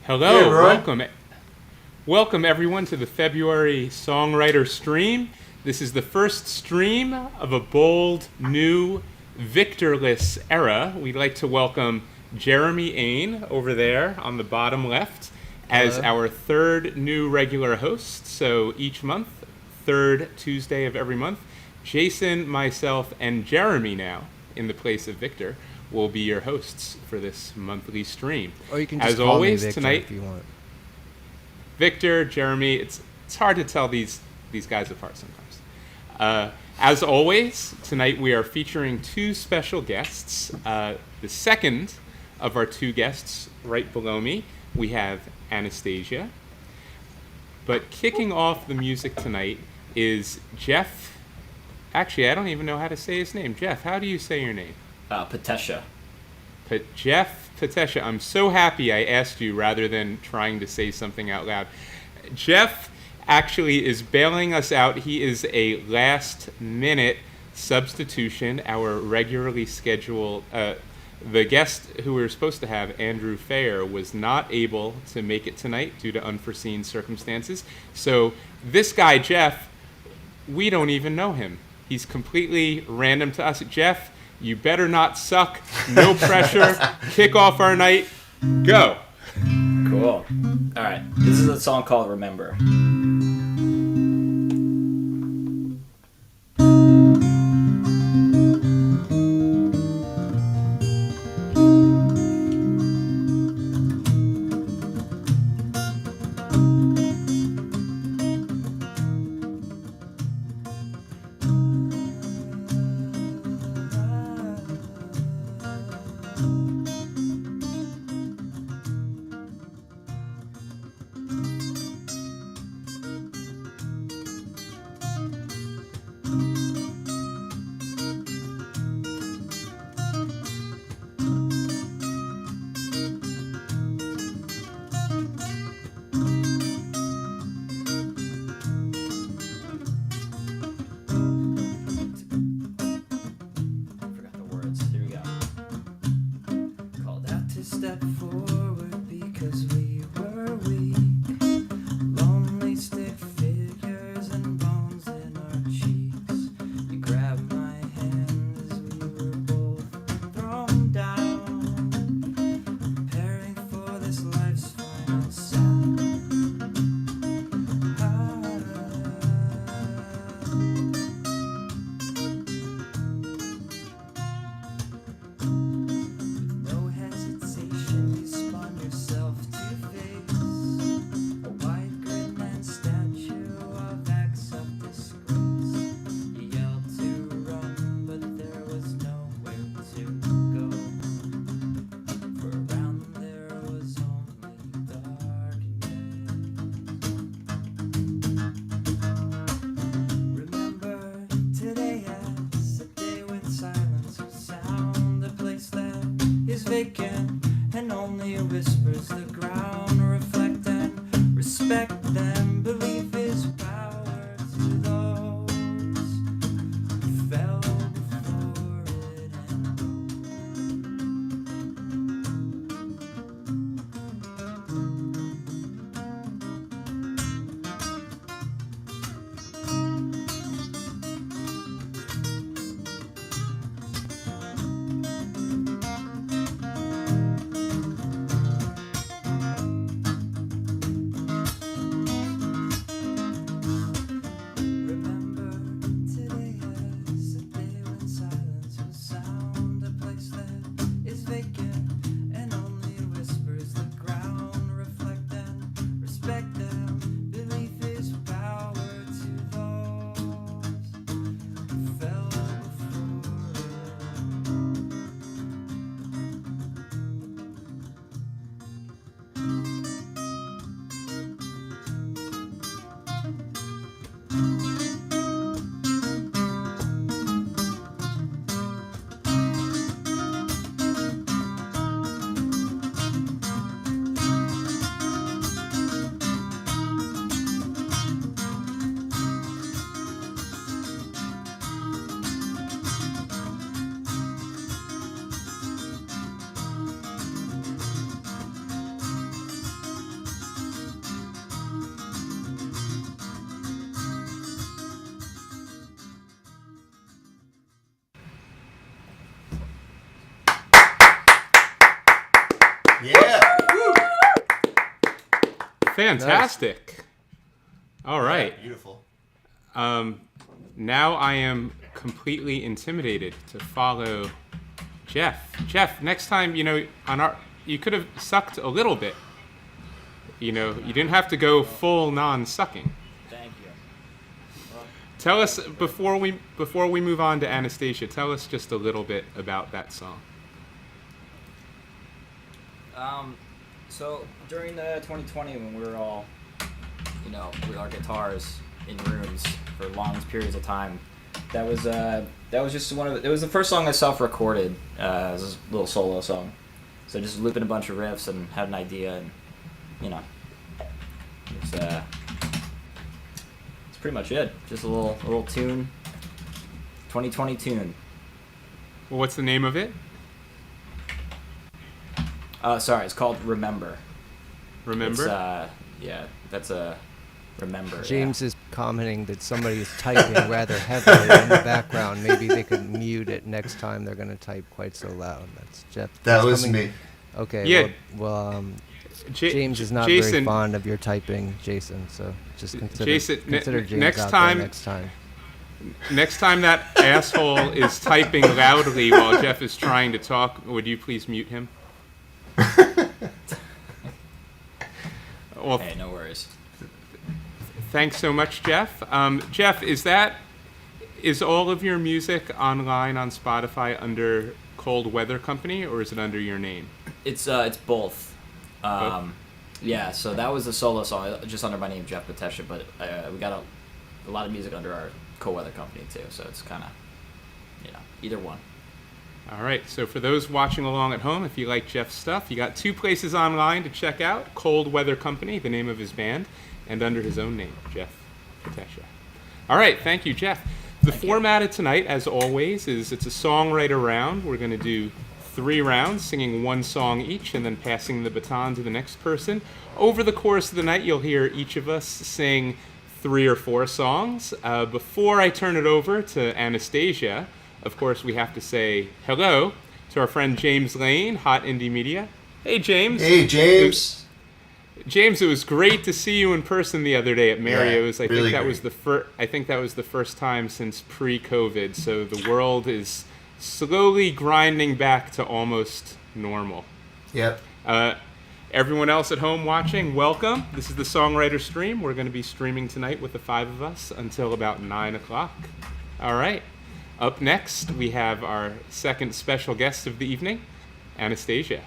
Hello, Hey, Roy. welcome everyone to the February Songwriter stream. This is the first stream of a bold, new, victorless era. We'd like to welcome Jeremy Ain over there on the bottom left as our third new regular host. So each month, third Tuesday of every month, Jason, myself, and Jeremy now, in the place of Victor, will be your hosts for this monthly stream. Or you can just as call always, me Victor tonight, if you want. Victor, Jeremy, it's hard to tell these guys apart sometimes. As always, tonight we are featuring two special guests. The second of our two guests right below me, we have Anastazja. But kicking off the music tonight is Jeff. Actually, I don't even know how to say his name. Jeff, how do you say your name? Patesha. Jeff Patesha. I'm so happy I asked you rather than trying to say something out loud. Jeff actually is bailing us out. He is a last-minute substitution. Our regularly scheduled, the guest who we were supposed to have, Andrew Feyer, was not able to make it tonight due to unforeseen circumstances. So this guy, Jeff, we don't even know him. He's completely random to us. Jeff, you better not suck. No pressure. Kick off our night. Go. Cool. All right. This is a song called Remember. Step forward because we were weak. Lonely stick figures and bones in our cheeks. You grabbed my hand as we were both thrown down, preparing for this life's final sound. Vacant and only whispers the ground. Reflect and respect them. Belief is power to those who fell before it Fantastic. All right. Yeah, beautiful. Now I am completely intimidated to follow Jeff. Jeff, next time, you could have sucked a little bit. You didn't have to go full non-sucking. Thank you. Tell us before we move on to Anastazja. Tell us just a little bit about that song. So during the 2020, when we were all, with our guitars in rooms for long periods of time, that was just it was the first song I self-recorded as a little solo song. So just looping a bunch of riffs and had an idea, and it's pretty much it. Just a little tune, 2020 tune. Well, what's the name of it? Sorry, it's called Remember. Remember? It's, that's a Remember. James is commenting that somebody is typing rather heavily in the background. Maybe they could mute it next time they're going to type quite so loud. That's Jeff. That was me. Okay. Yeah. Well, James is not Jason, very fond of your typing, Jason. So just consider James next out time. there next time. Next time that asshole is typing loudly while Jeff is trying to talk, would you please mute him? Well, hey, no worries. Thanks so much, Jeff. Jeff, is all of your music online on Spotify under Cold Weather Company, or is it under your name? It's both. Yeah, so that was a solo song, just under my name, Jeff Patesha, but we got a lot of music under our Cold Weather Company too, so it's kind of, either one. All right, so for those watching along at home, if you like Jeff's stuff, you got two places online to check out: Cold Weather Company, the name of his band, and under his own name, Jeff Patesha. All right, thank you, Jeff. The format of tonight, as always, is it's a songwriter round. We're going to do 3 rounds, singing one song each, and then passing the baton to the next person. Over the course of the night, you'll hear each of us sing 3 or 4 songs. Before I turn it over to Anastazja, of course, we have to say hello to our friend James Lane, Hot Indie Media. Hey, James. Hey, James. James, it was great to see you in person the other day at Mario's. Yeah, I think that was the first time since pre-COVID. So the world is slowly grinding back to almost normal. Yep. Everyone else at home watching, welcome. This is the Songwriter Stream. We're going to be streaming tonight with the 5 of us until about 9 o'clock. All right. Up next, we have our second special guest of the evening, Anastazja.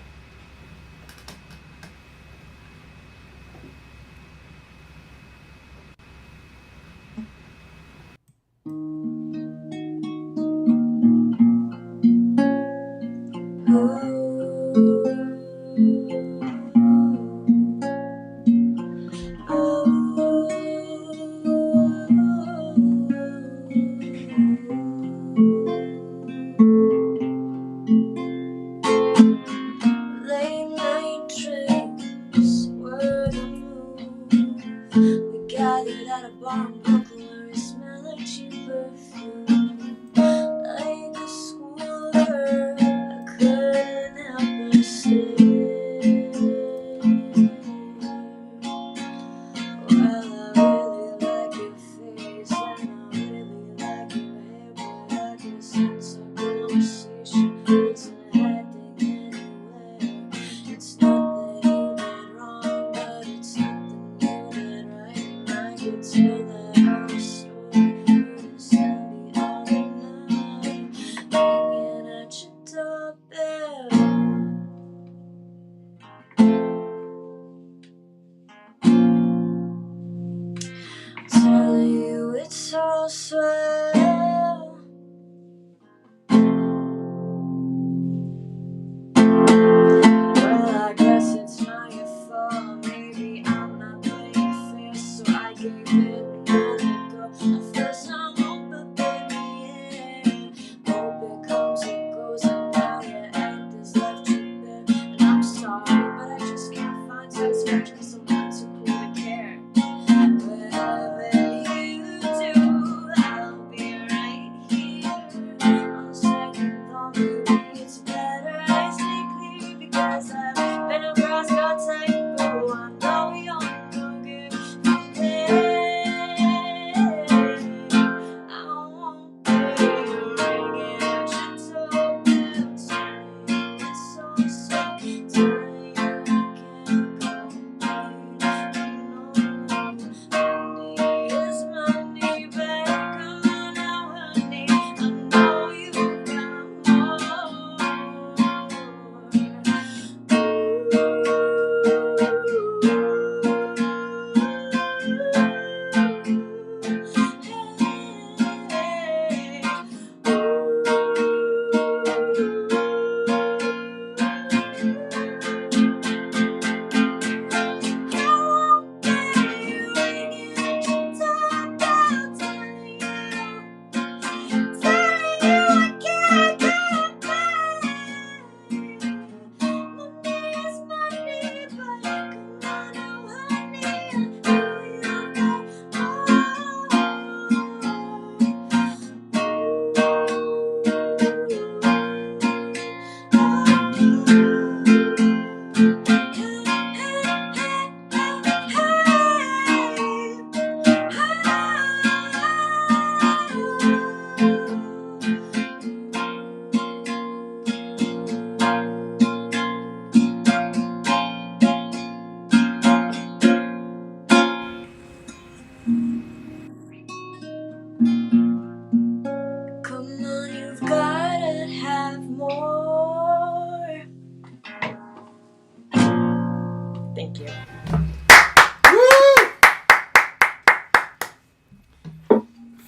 Whatever you do, I'll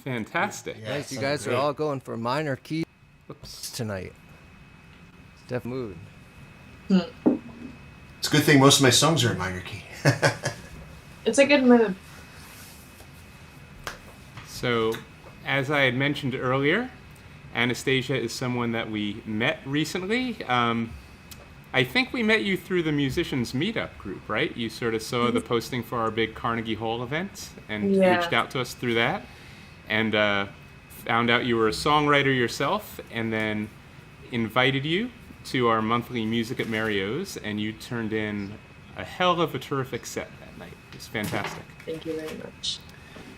Fantastic. Yeah, Nice, you sounded guys great. are all going for minor keys Oops. tonight. It's def mood. It's a good thing most of my songs are in minor key. It's a good mood. So, as I had mentioned earlier, Anastazja is someone that we met recently. I think we met you through the Musicians Meetup group, right? You sort of saw the posting for our big Carnegie Hall event and Yeah. reached out to us through that, and found out you were a songwriter yourself, and then invited you to our monthly Music at Mario's, and you turned in a hell of a terrific set that night. It was fantastic. Thank you very much.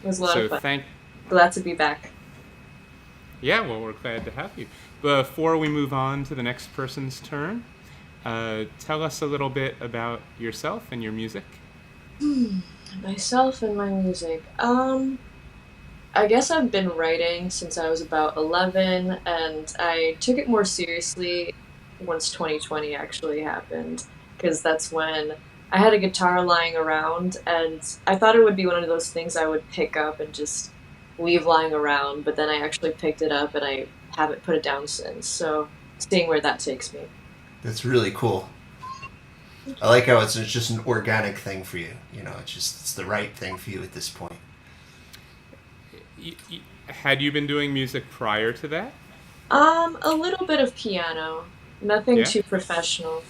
It was a lot So of fun. thank Glad to be back. Yeah, well, we're glad to have you. Before we move on to the next person's turn, tell us a little bit about yourself and your music. Myself and my music. I guess I've been writing since I was about 11, and I took it more seriously once 2020 actually happened, because that's when I had a guitar lying around, and I thought it would be one of those things I would pick up and just leave lying around, but then I actually picked it up and I haven't put it down since, so seeing where that takes me. That's really cool. I like how it's just an organic thing for you. You know, it's the right thing for you at this point. Had you been doing music prior to that? A little bit of piano. Nothing Yeah? too professional.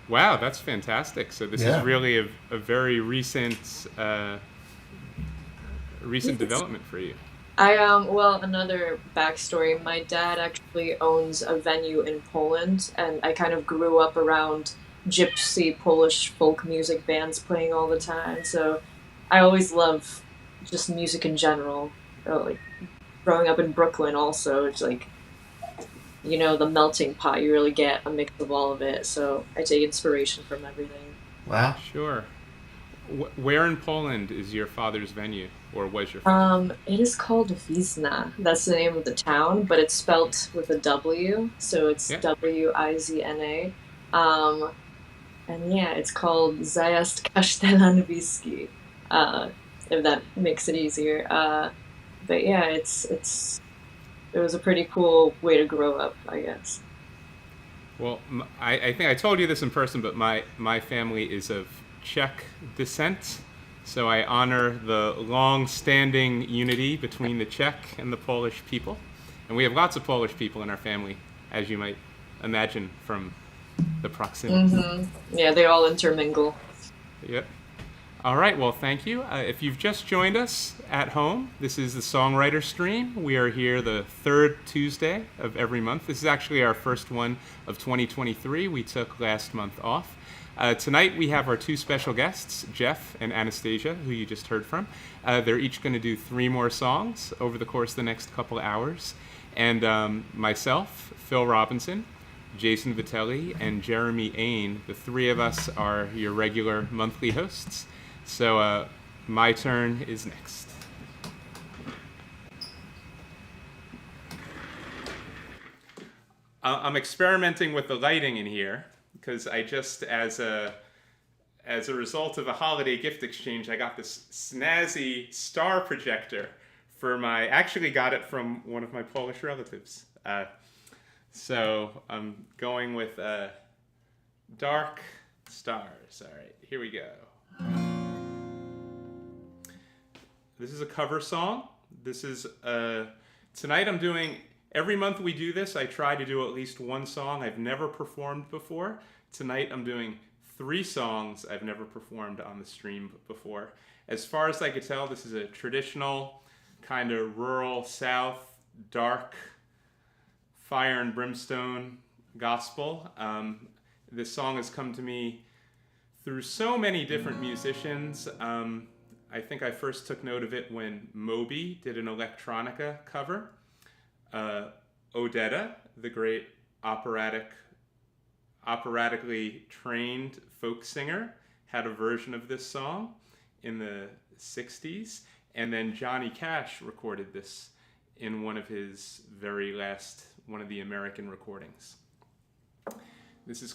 Wow, that's fantastic. So this Yeah. is really a very recent development for you. Well, another backstory. My dad actually owns a venue in Poland, and I kind of grew up around gypsy Polish folk music bands playing all the time, so I always love just music in general. Like, growing up in Brooklyn also, it's like, the melting pot, you really get a mix of all of it, so I take inspiration from everything. Wow. Sure. Where in Poland is your father's venue, or was your father? It is called Wizna. That's the name of the town, but it's spelt with a W, so it's Yeah. Wizna. And yeah, it's called Zajazd Kasztelanowski, if that makes it easier. But yeah, it was a pretty cool way to grow up, I guess. Well, I think I told you this in person, but my family is of Czech descent, so I honor the long-standing unity between the Czech and the Polish people. And we have lots of Polish people in our family, as you might imagine from the proximity. Yeah, they all intermingle. Yep. All right, well, thank you. If you've just joined us at home, this is the Songwriter Stream. We are here the third Tuesday of every month. This is actually our first one of 2023. We took last month off. Tonight we have our two special guests, Jeff and Anastazja, who you just heard from. They're each going to do 3 more songs over the course of the next couple hours. And myself, Phil Robinson, Jason Vitelli, and Jeremy Ain, the 3 of us are your regular monthly hosts. So my turn is next. I'm experimenting with the lighting in here because I just, as a result of a holiday gift exchange, I got this snazzy star projector actually got it from one of my Polish relatives. So I'm going with dark stars. All right, here we go. This is a cover song. This is tonight I'm doing. Every month we do this, I try to do at least one song I've never performed before. Tonight I'm doing 3 songs I've never performed on the stream before. As far as I could tell, this is a traditional kind of rural South, dark, fire and brimstone gospel. This song has come to me through so many different musicians. I think I first took note of it when Moby did an electronica cover. Odetta, the great operatically trained folk singer, had a version of this song in the 60s. And then Johnny Cash recorded this in one of his one of the American recordings. This is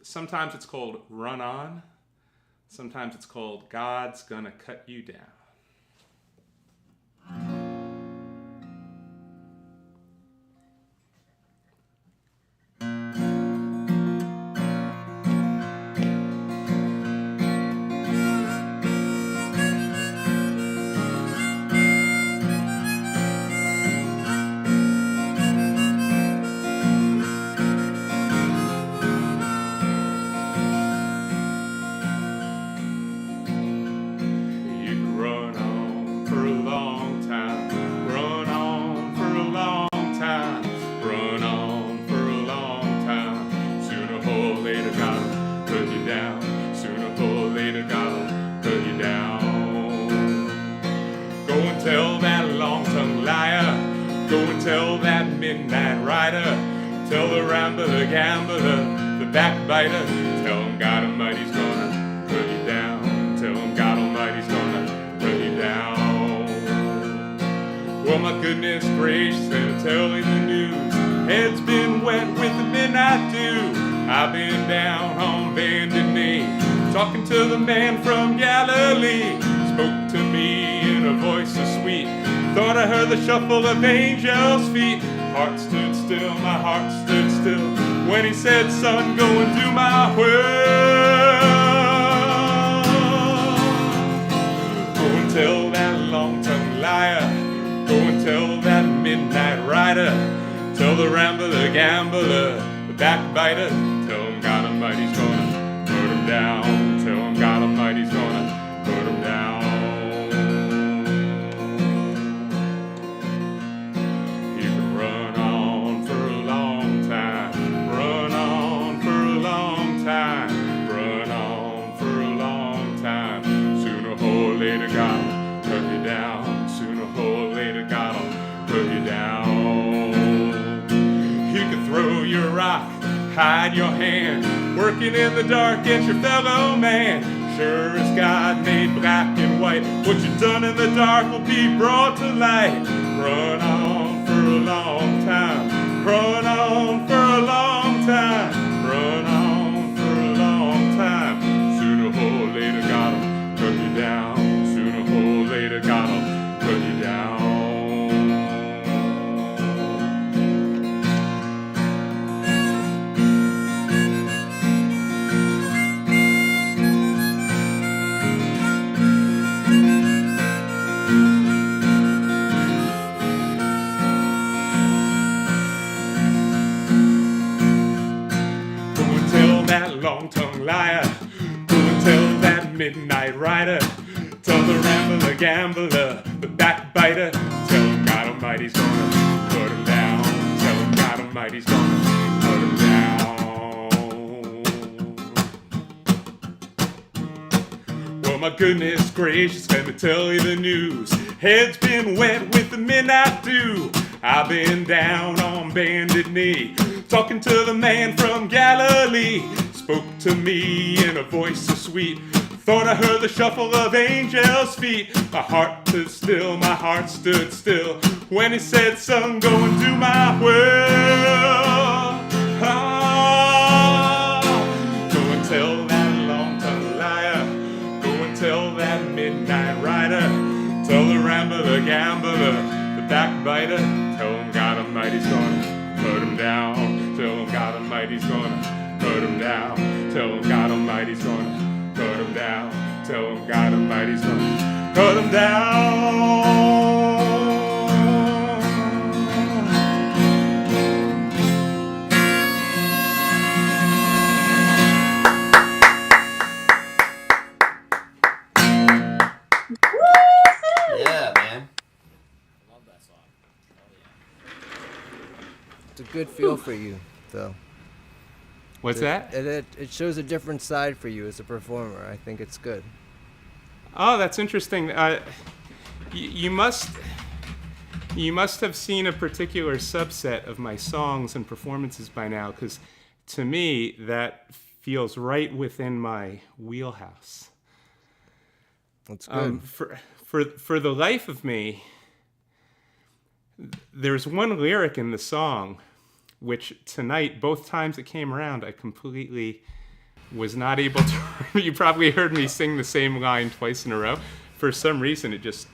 sometimes it's called Run On. Sometimes it's called God's Gonna Cut You Down. rambler, gambler, the backbiter. Tell him God Almighty's gonna put you down. Tell him God Almighty's gonna put you down. Well, my goodness gracious, gonna tell you the news. Head's been wet with the midnight dew. I've been down on bended knee, talking to the man from Galilee. Spoke to me in a voice so sweet. Thought I heard the shuffle of angels' feet. Heart stood still, my heart stood still, when he said, son, go and do my will. Go and tell that long-tongued liar. Go and tell that midnight rider. Tell the rambler, the gambler, the backbiter. Tell him God Almighty's gonna put him down. Tell him God Almighty's gonna put him down. You can run on for a long time. Run on for a long time. Run on for a long time. Sooner or later God'll put you down. Sooner or later God'll put you down. You can throw your rock, hide your hand, working in the dark against your fellow man. Sure as God made black and white, what you've done in the dark will be brought to light. Run on for a long time. Run on for a long time. Run on for a long time. Sooner or later God'll put you down. Sooner or later God'll put you down. Long-tongued liar, go and tell that midnight rider. Tell the rambler, the gambler, the backbiter. Tell him God Almighty's gonna put him down. Tell him God Almighty's gonna put him down. Well, my goodness gracious, let me tell you the news. Head's been wet with the midnight dew. I've been down on bended knee, talking to the man from Galilee. Spoke to me in a voice so sweet. Thought I heard the shuffle of angels' feet. My heart stood still, my heart stood still, when he said, son, go and do my will. Ah, go and tell that long-tongued liar. Go and tell that midnight rider. Tell the rambler, the gambler, the backbiter. Tell him God Almighty's gonna put him down. Tell him God Almighty's gonna put him down. Tell him God Almighty's gonna put him down. Tell him God Almighty's gonna put him down. Yeah, man. Love that song. Oh yeah. It's a good feel for you, though. What's that? It shows a different side for you as a performer. I think it's good. Oh, that's interesting. You must have seen a particular subset of my songs and performances by now, because to me that feels right within my wheelhouse. That's good. For the life of me, there's one lyric in the song which tonight, both times it came around, I completely was not able to. You probably heard me sing the same line twice in a row. For some reason, it just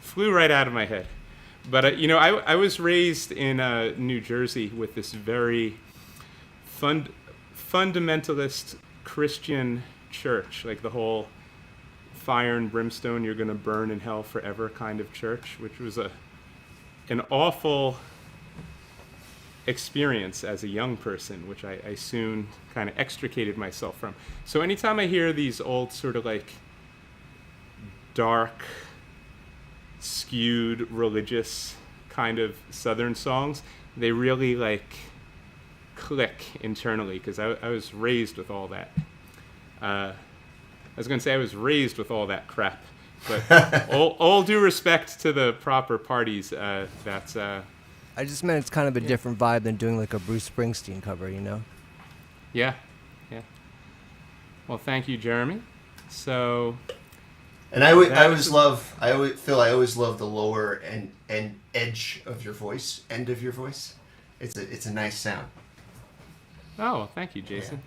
flew right out of my head. But, I was raised in New Jersey with this very fundamentalist Christian church, like the whole fire and brimstone, you're going to burn in hell forever kind of church, which was an awful experience as a young person, which I soon kind of extricated myself from. So anytime I hear these old sort of like dark, skewed, religious kind of Southern songs, they really like click internally, because I was raised with all that. I was going to say I was raised with all that crap, but all due respect to the proper parties, I just meant it's kind of a different vibe than doing like a Bruce Springsteen cover, you know? Yeah. Well, thank you, Jeremy. So, And I always love the lower and edge of your voice, end of your voice. It's a nice sound. oh, thank you, Jason.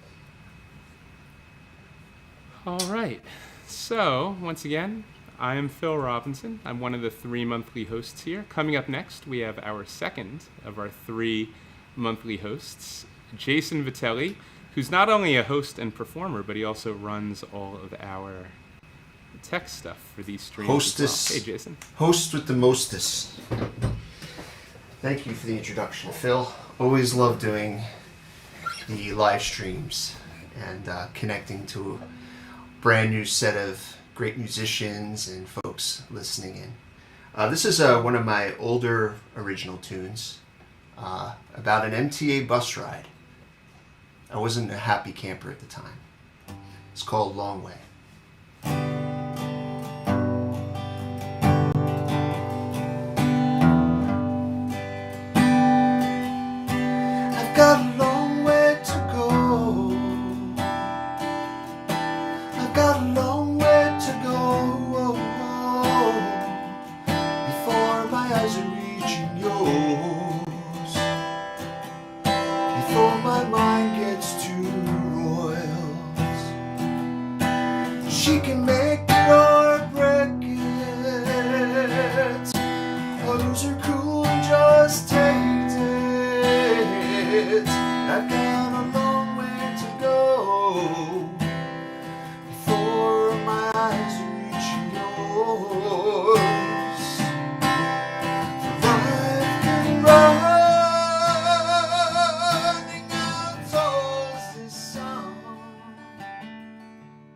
All right. So, once again, I am Phil Robinson. I'm one of the 3 monthly hosts here. Coming up next, we have our second of our 3 monthly hosts, Jason Vitelli, who's not only a host and performer, but he also runs all of our tech stuff for these streams. Hostess. As well. Hey, Jason. Host with the mostest. Thank you for the introduction, Phil. Always love doing the live streams and connecting to a brand new set of great musicians and folks listening in. This is one of my older original tunes about an MTA bus ride. I wasn't a happy camper at the time. It's called Long Way. I've got a long way to go. I've got a long way to go before my eyes are reaching yours, before my mind gets too roiled. She can make it or break it, or lose her cool and just take it. I've got a long way to go before my eyes reach yours. I've been running out towards this song,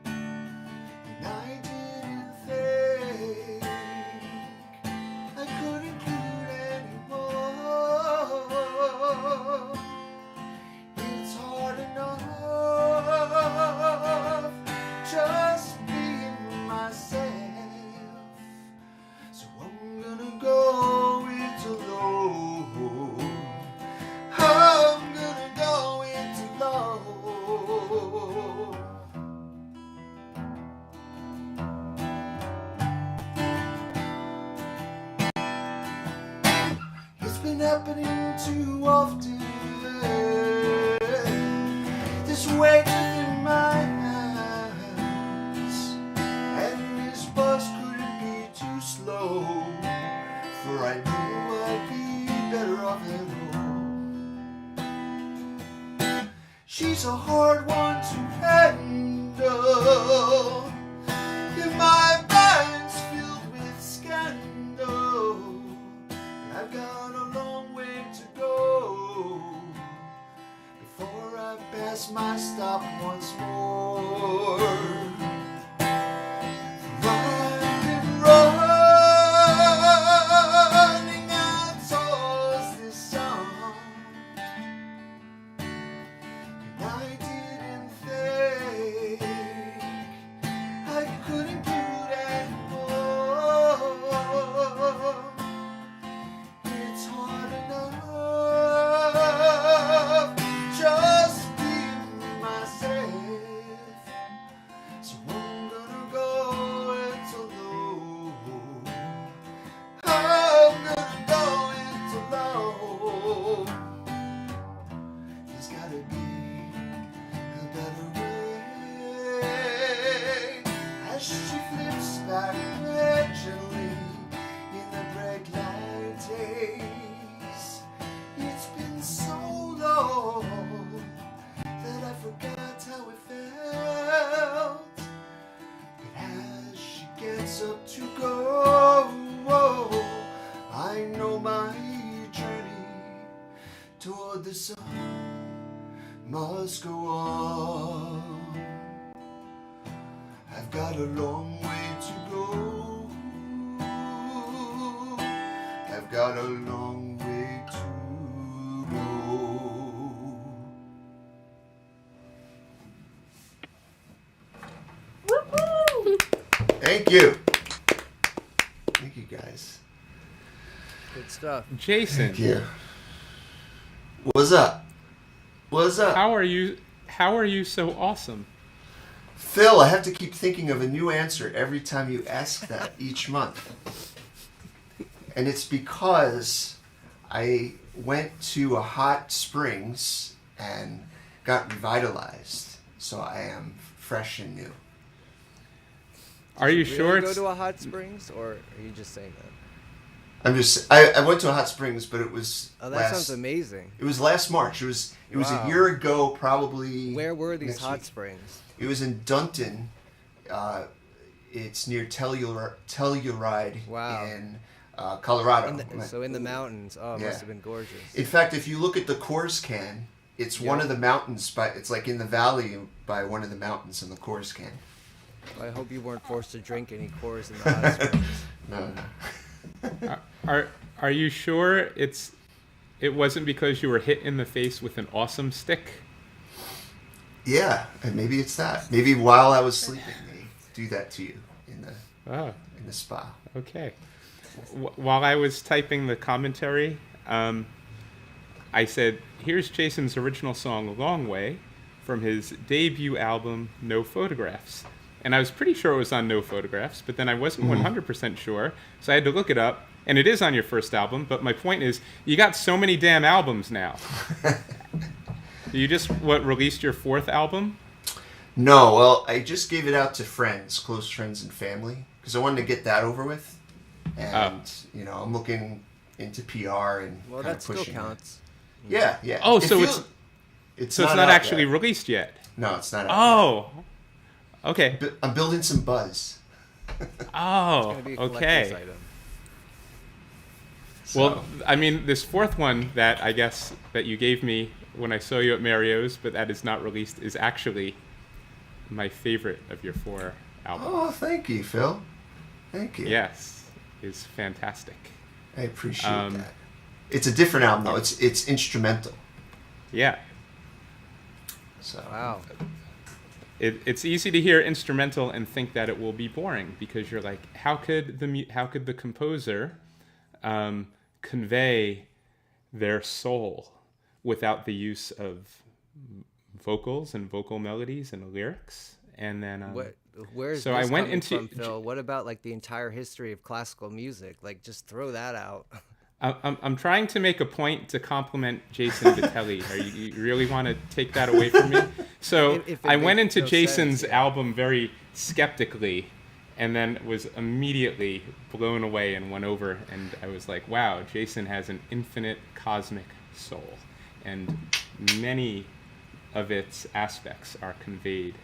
and I didn't think I could include anymore. It's hard enough just being myself, so I'm gonna go it alone. I'm gonna go it alone. It's been happening too often. This weight within my hands, and this bus couldn't be too slow, for I knew I'd be better off at home. She's a hard one to handle. If my mind's filled with scandal, I've got a long way to go before I pass my stop once more. I've been running out towards this song, and I didn't think I could include anymore. It's hard enough just being myself, so I'm gonna go it alone. I'm gonna go it alone. There's gotta be a better way. As she flips back gently in the bright light days, it's been so long that I forgot how it felt. But as she gets up to go, I know my journey toward the sun must go on. I've got a long way to go. I've got a long way to go. Thank you. Thank you, guys. Good stuff. Jason, Thank you. What's up? What's up? how are you? How are you so awesome? Phil, I have to keep thinking of a new answer every time you ask that each month. And it's because I went to a hot springs and got revitalized. So I am fresh and new. Are you Really sure go it's to a hot springs, or are you just saying that? I went to a hot springs, but it was Oh, that sounds amazing. It was last March. It was Wow. a year ago, probably. Where were these next hot week. springs? It was in Dunton. It's near Telluride Wow. in Colorado. In the mountains. Oh, it Yeah. must have been gorgeous. In fact, if you look at the Coors can, it's one of the mountains. It's like in the valley by one of the mountains in the Coors can. I hope you weren't forced to drink any Coors in the hot springs. No. Are you sure it wasn't because you were hit in the face with an awesome stick? Yeah, and maybe it's that. Maybe while I was sleeping, they do that to you in the spa. Okay. While I was typing the commentary, I said, "Here's Jason's original song, Long Way, from his debut album, No Photographs." And I was pretty sure it was on No Photographs, but then I wasn't 100% sure, so I had to look it up. And it is on your first album, but my point is, you got so many damn albums now. You just, released your fourth album? No, well, I just gave it out to friends, close friends and family, because I wanted to get that over with. And, I'm looking into PR and Well, kind that of still pushing counts. it. Yeah, yeah. Oh, It so feels- it's not not out actually yet. released yet. No, it's not out Oh, okay. yet. I'm building some buzz. It's Oh, going to be a collector's okay. item. Well, I mean, this fourth one that I guess that you gave me when I saw you at Mario's, but that is not released, is actually my favorite of your four albums. Oh, thank you, Phil. Thank you. Yes, is fantastic. I appreciate that. It's a different album, though. It's instrumental. Yeah. So Wow. It's easy to hear instrumental and think that it will be boring because you're like, how could the composer convey their soul without the use of vocals and vocal melodies and lyrics? And then Where's so this I went coming into from, Phil? What about like the entire history of classical music? Like, just throw that out. I'm trying to make a point to compliment Jason Vitelli. You really want to take that away from me? So If it I went makes into no Jason's sense, yeah. album very skeptically, and then was immediately blown away and won over. And I was like, wow, Jason has an infinite cosmic soul, and many of its aspects are conveyed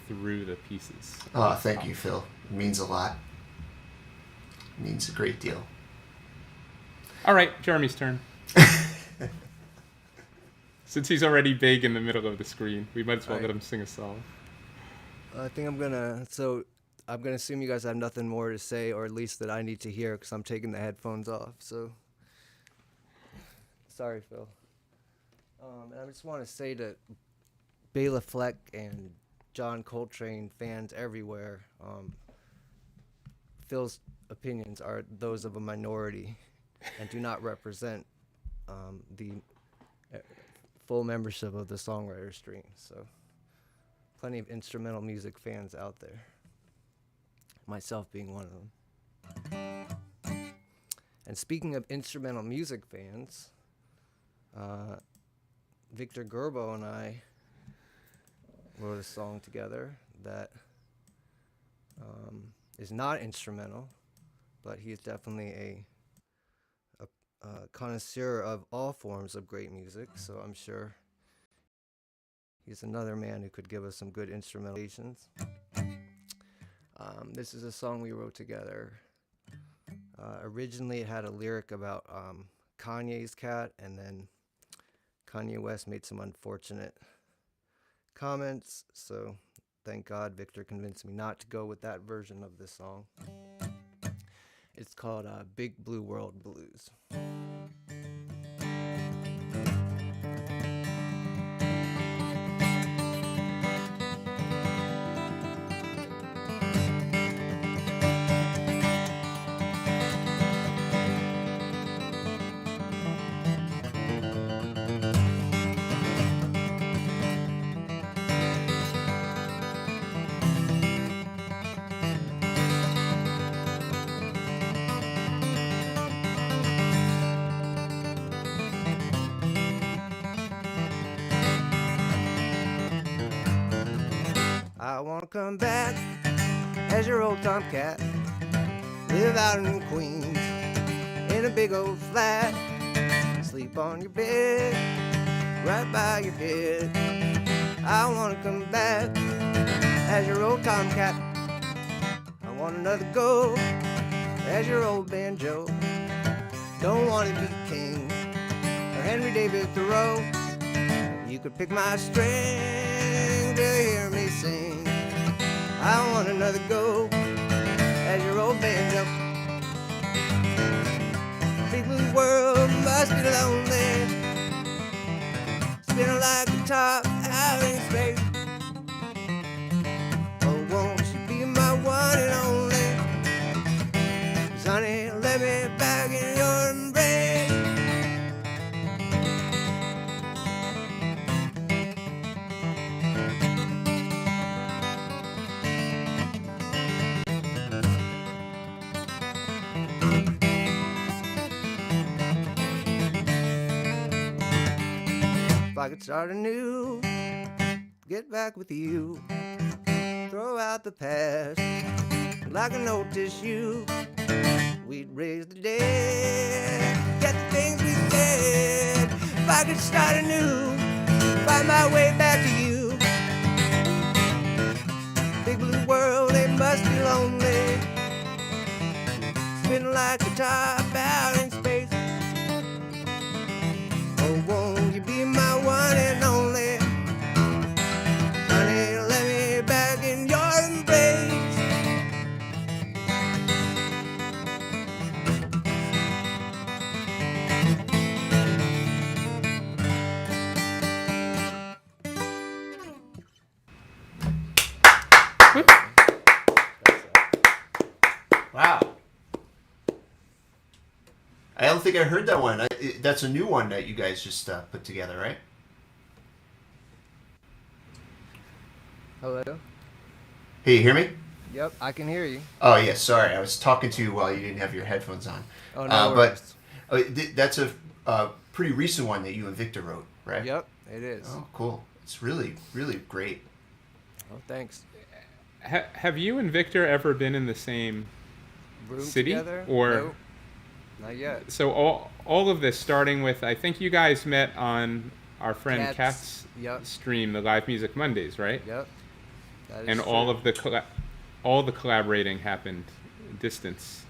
through the pieces. Oh, thank you, Phil. It means a lot. It means a great deal. All right, Jeremy's turn. Since he's already big in the middle of the screen, we might as well All let right. him sing a song. I think I'm gonna assume you guys have nothing more to say, or at least that I need to hear, because I'm taking the headphones off. So sorry, Phil. And I just want to say to Bela Fleck and John Coltrane fans everywhere, Phil's opinions are those of a minority and do not represent the full membership of the Songwriter stream. So plenty of instrumental music fans out there, myself being one of them. And speaking of instrumental music fans, Victor Gerbo and I wrote a song together that is not instrumental, but he is definitely a connoisseur of all forms of great music, so I'm sure he's another man who could give us some good instrumentations. This is a song we wrote together. Originally it had a lyric about Kanye's cat, and then Kanye West made some unfortunate comments, so thank God Victor convinced me not to go with that version of this song. It's called Big Blue World Blues. wanna come back as your old tomcat. Live out in Queens in a big old flat. Sleep on your bed, right by your head. I wanna come back as your old tomcat. I want another go as your old banjo. Don't wanna be king or Henry David Thoreau. You could pick my string to hear me sing. I want another go as your old banjo. Big blue world must be lonely, spinning like a top out in space. Oh, won't you be my one and only? 'Cause honey, let me back in your embrace. If I could start anew, get back with you, throw out the past like an old tissue. We'd raise the dead, get the things we said. If I could start anew, find my way back to you. Big blue world, it must be lonely, spinning like a top out in space. Oh, won't you be my one and only? Honey, let me back in your embrace. Wow. I don't think I heard that one. That's a new one that you guys just put together, right? Hello? Hey, you hear me? Yep, I can hear you. Oh, yeah, sorry. I was talking to you while you didn't have your headphones on. Oh, no worries. That's a pretty recent one that you and Victor wrote, right? Yep, it is. Oh, cool. It's really, really great. Oh, thanks. Have you and Victor ever been in the same Room city? together? Or Nope, not yet. so all of this starting with, I think you guys met on our friend Kat's Yep, stream, the Live Music Mondays, right? yep. That is And true. all of the collaborating happened distance.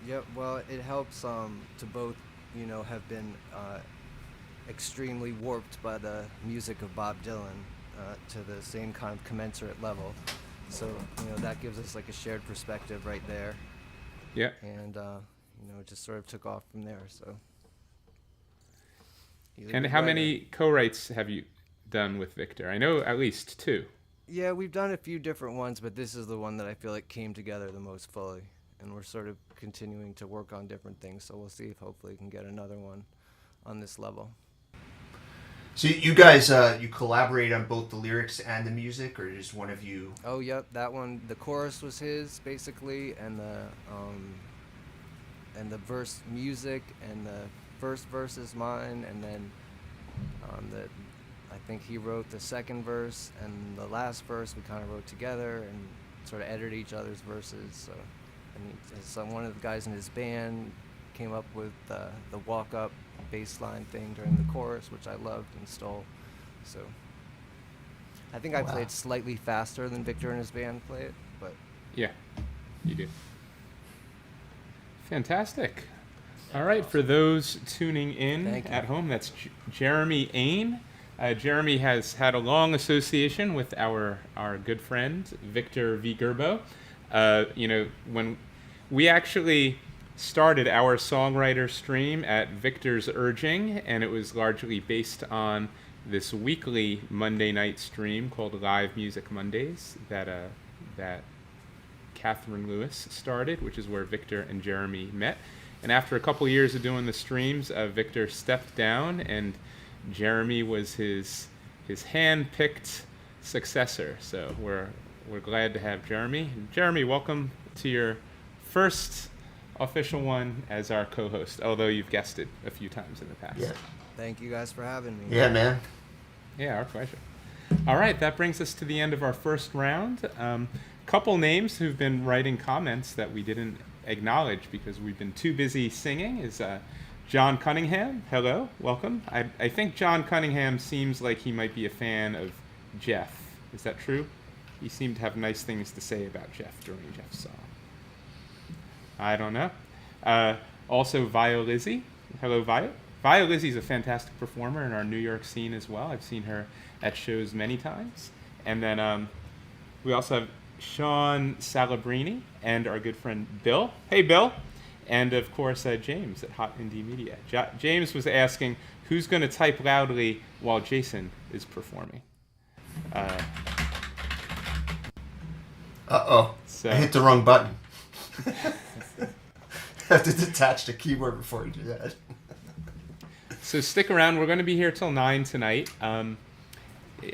Yep, well, it helps to both, have been extremely warped by the music of Bob Dylan to the same kind of commensurate level. So, that gives us like a shared perspective right there. Yeah. And, it just sort of took off from there, so. He's a And good how writer. many co-writes have you done with Victor? I know at least 2. Yeah, we've done a few different ones, but this is the one that I feel like came together the most fully. And we're sort of continuing to work on different things, so we'll see if hopefully we can get another one on this level. So you guys, you collaborate on both the lyrics and the music, or just one of you? Oh, yep, that one. The chorus was his, basically, and the verse music, and the first verse is mine, and then I think he wrote the second verse, and the last verse we kind of wrote together and sort of edited each other's verses. So, one of the guys in his band came up with the walk-up bass line thing during the chorus, which I loved and stole. So I think I Wow. played slightly faster than Victor and his band play it, but Yeah, you do. Fantastic. All right, for those tuning in Thank you. at home, that's Jeremy Ain. Jeremy has had a long association with our good friend, Victor V. Gerbo. When we actually started our Songwriter stream at Victor's urging, and it was largely based on this weekly Monday night stream called Live Music Mondays that Catherine Lewis started, which is where Victor and Jeremy met. And after a couple years of doing the streams, Victor stepped down, and Jeremy was his hand-picked successor. So we're glad to have Jeremy. Jeremy, welcome to your first official one as our co-host, although you've guested a few times in the past. Yeah. thank you guys for having me. Yeah, man. Yeah, our pleasure. All right, that brings us to the end of our first round. Couple names who've been writing comments that we didn't acknowledge because we've been too busy singing is John Cunningham. Hello, welcome. I think John Cunningham seems like he might be a fan of Jeff. Is that true? He seemed to have nice things to say about Jeff during Jeff's song. I don't know. Also, Vio Lizzie. Hello, Vio. Vio Lizzie's a fantastic performer in our New York scene as well. I've seen her at shows many times. And then we also have Sean Salabrini and our good friend Bill. Hey, Bill. And, of course, James at Hot Indie Media. James was asking, who's going to type loudly while Jason is performing? Uh-oh. So, I hit the wrong button. I have to detach the keyboard before you do that. So stick around. We're going to be here till 9 tonight.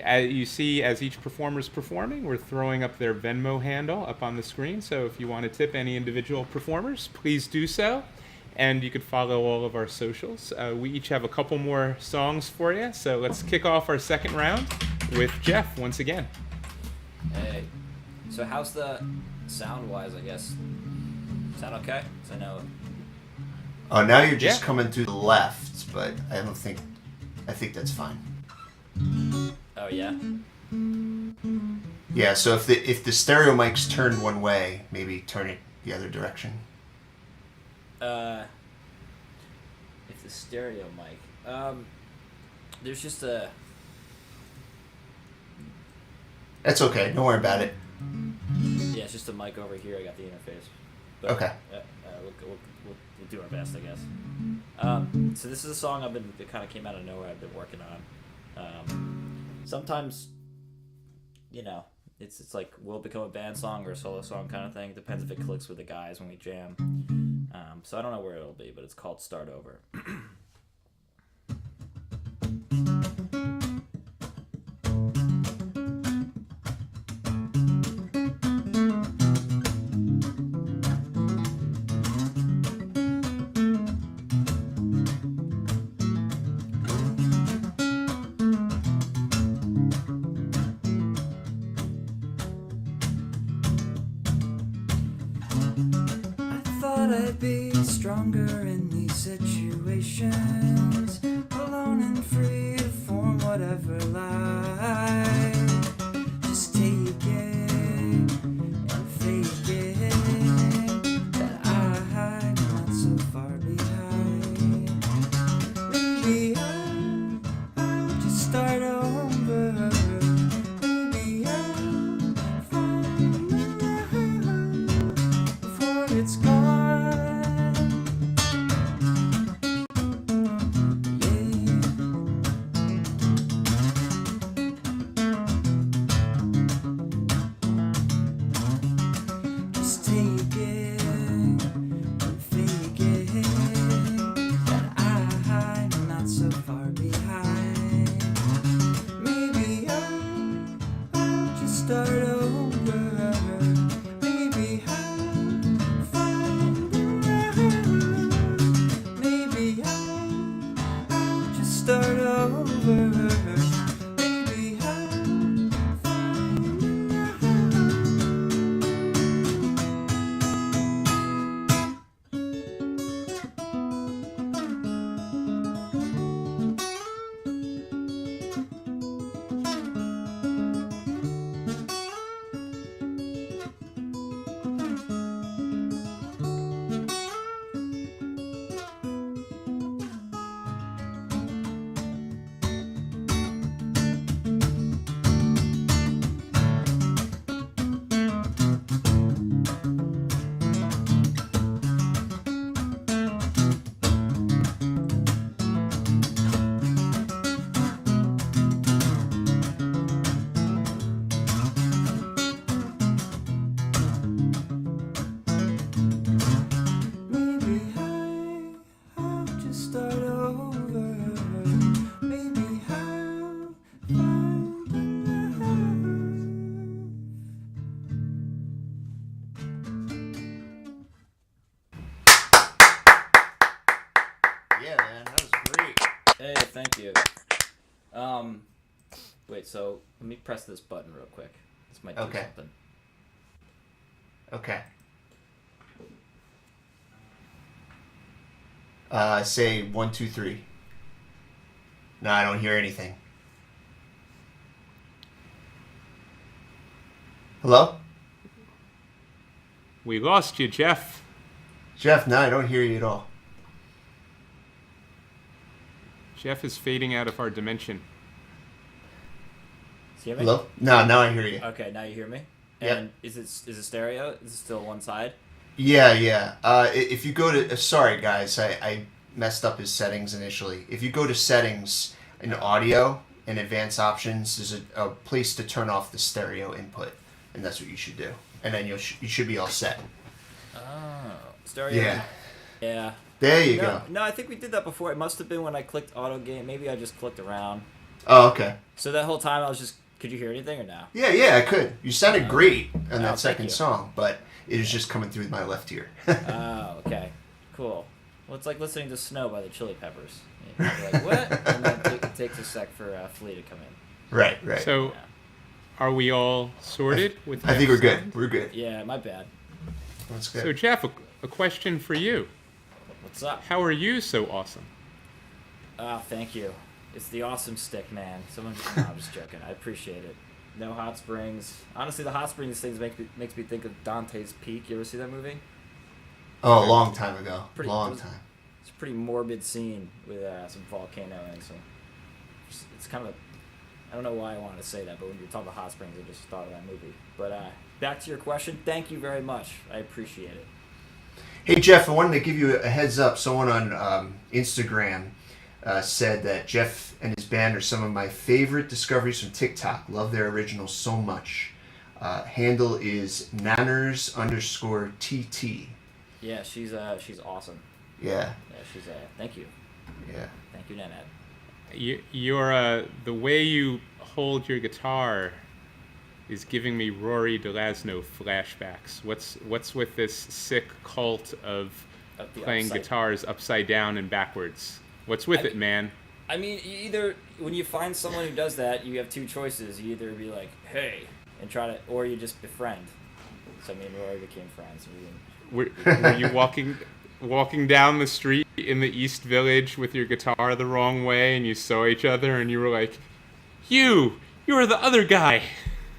As you see, as each performer's performing, we're throwing up their Venmo handle up on the screen. So if you want to tip any individual performers, please do so. And you could follow all of our socials. We each have a couple more songs for you. So let's kick off our second round with Jeff once again. Hey. So how's the sound-wise, I guess? Sound okay? 'Cause I know... Oh, now you're just coming to the left, but I think that's fine. Oh, yeah? Yeah, so if the stereo mic's turned one way, maybe turn it the other direction. If the stereo mic... there's just a... That's okay. Don't worry about it. Yeah, it's just a mic over here. I got the interface. But, Okay. We'll do our best, I guess. So this is a song it kind of came out of nowhere. I've been working on. Sometimes, it's like will it become a band song or a solo song kind of thing. It depends if it clicks with the guys when we jam. So I don't know where it'll be, but it's called Start Over. I'd be stronger in these situations, alone and free to form whatever lie. Just take it and fake it, that I'm not so far behind. Maybe I'll just start over. Maybe I'll find the love before it's gone. Wait, so let me press this button real quick. This might do Okay. something. Okay. Say 1, 2, 3. No, I don't hear anything. Hello? We lost you, Jeff. Jeff, no, I don't hear you at all. Jeff is fading out of our dimension. See you hear me? Hello? No, now I hear you. Okay, now you hear me? Yep. And is it stereo? Is it still one side? Yeah. If you go to... sorry, guys. I messed up his settings initially. If you go to settings in audio and advanced options, there's a place to turn off the stereo input. And that's what you should do. And then you should be all set. Oh, stereo. Yeah. Yeah. There you go. No, I think we did that before. It must have been when I clicked auto game. Maybe I just clicked around. Oh, okay. So that whole time I was just... Could you hear anything or no? Yeah, I could. You sounded great on that thank second you. song, but it was just coming through my left ear. Oh, okay. Cool. Well, it's like listening to Snow by the Chili Peppers. You're like, what? And then it takes a sec for Flea to come in. Right. So, Yeah. are we all sorted with I think we're Jeff's good. We're good. Yeah, my bad. That's song? good. So, Jeff, a question for you. What's up? How are you so awesome? Oh, thank you. It's the awesome stick, man. No, I'm just joking. I appreciate it. No hot springs. Honestly, the hot springs things makes me think of Dante's Peak. You ever see that movie? Oh, a long time ago. Pretty- Long time. It's a pretty morbid scene with some volcano and some. It's kind of. I don't know why I wanted to say that, but when you talk about hot springs, I just thought of that movie. But back to your question. Thank you very much. I appreciate it. Hey, Jeff, I wanted to give you a heads up. Someone on Instagram said that Jeff and his band are some of my favorite discoveries from TikTok. Love their originals so much. Handle is nanners_TT. Yeah, she's awesome. Yeah. Yeah, she's thank you. Yeah. Thank you, Nanette. You're the way you hold your guitar is giving me Rory DeLasno flashbacks. What's with this sick cult of Of the playing upside- guitars upside down and backwards? What's with it, man? I mean, either when you find someone who does that, you have two choices. You either be like, "Hey," and try to, or you just befriend. So me and Rory became friends. Were you walking down the street in the East Village with your guitar the wrong way, and you saw each other, and you were like, "You were the other guy."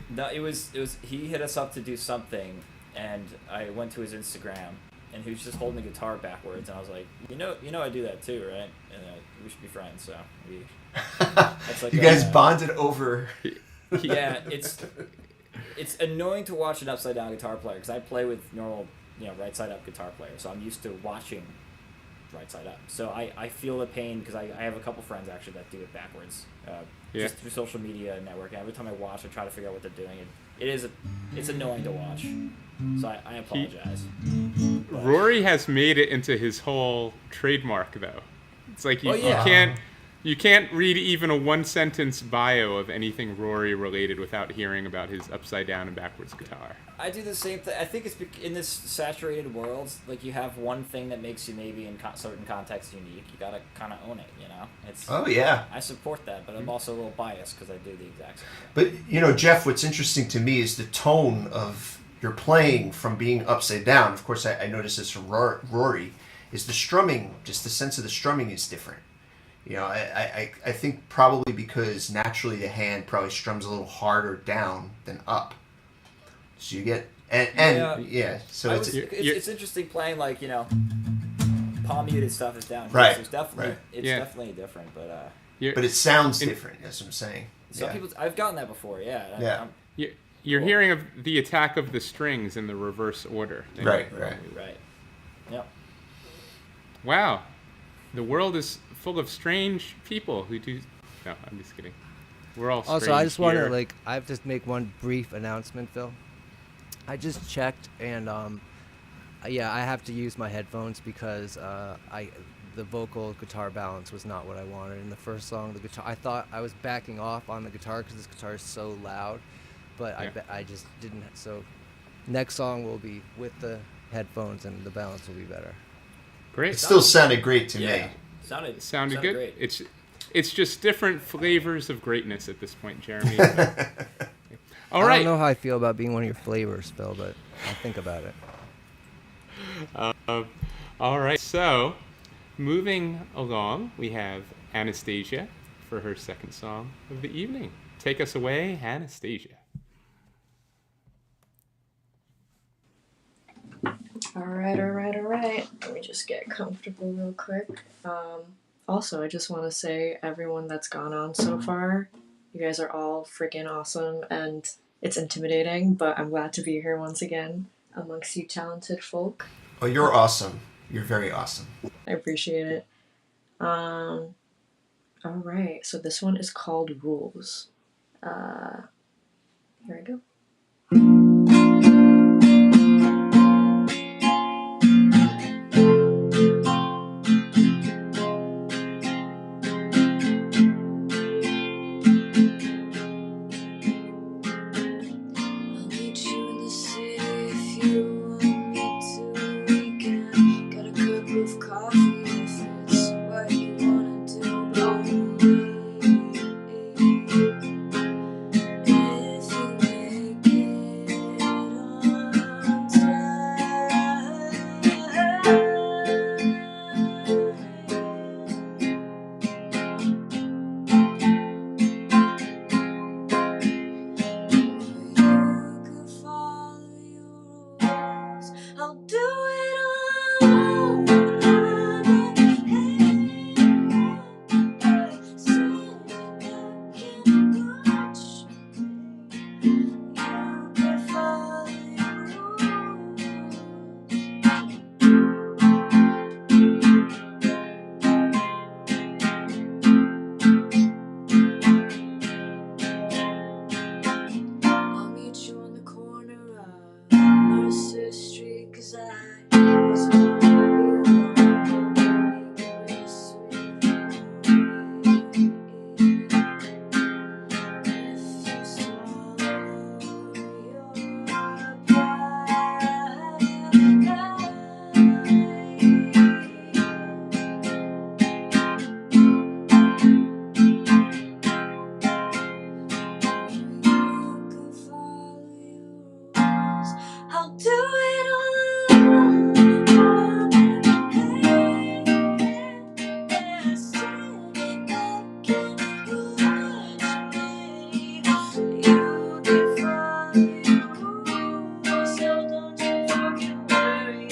No, it was he hit us up to do something, and I went to his Instagram, and he was just holding the guitar backwards, and I was like, you know, I do that too, right? And we should be friends. So that's like You guys bonded over. Yeah, it's annoying to watch an upside down guitar player because I play with normal, right side up guitar players, so I'm used to watching right side up. So I feel the pain because I have a couple friends actually that do it backwards, just through social media and networking. Every time I watch, I try to figure out what they're doing. It's annoying to watch. So I apologize. Rory has made it into his whole trademark, though. It's like you can't read even a one-sentence bio of anything Rory related without hearing about his upside down and backwards guitar. I do the same thing. I think it's in this saturated world, like you have one thing that makes you maybe in certain contexts unique. You gotta kind of own it, It's. Oh, yeah. I support that, but I'm also a little biased because I do the exact same thing. But, Jeff, what's interesting to me is the tone of your playing from being upside down. Of course, I noticed this from Rory, is the strumming, just the sense of the strumming is different. I think probably because naturally the hand probably strums a little harder down than up. So you get so it's interesting playing like palm muted stuff is down here. Right, So it's definitely right. definitely different, but but it sounds different. That's what I'm saying. some people I've gotten that before. Yeah. You're Cool. hearing of the attack of the strings in the reverse order. Right. Yep. Wow. The world is full of strange people who do... No, I'm just kidding. We're all strange Also, I just want here. to I have to make one brief announcement, Phil. I just checked, and I have to use my headphones because the vocal guitar balance was not what I wanted in the first song. The guitar, I thought I was backing off on the guitar because this guitar is so loud, but I just didn't. So next song will be with the headphones, and the balance will be better. Great. It still sounded great to me. Sounded Sounded good. Great. It's just different flavors of greatness at this point, Jeremy. But- All I right. don't know how I feel about being one of your flavors, Phil, but I'll think about it. All right. So, moving along, we have Anastazja for her second song of the evening. Take us away, Anastazja. All right. Let me just get comfortable real quick. Also, I just want to say, everyone that's gone on so far, you guys are all freaking awesome, and it's intimidating, but I'm glad to be here once again amongst you talented folk. Oh, you're awesome. You're very awesome. I appreciate it. All right, so this one is called Rules. Here I go. I'll meet you in the city if you want me to. We can get a cup of coffee if it's what you wanna do. But only if you make it on You could follow your rules. I'll do it all. Sit back and watch me. You could follow I'll meet you on the corner of Mercer Street, 'cause I wasn't gonna be alone. Make it real sweet. If you swallow your I'll do it all. Sit back and watch me. You can follow your rules, so don't you fucking worry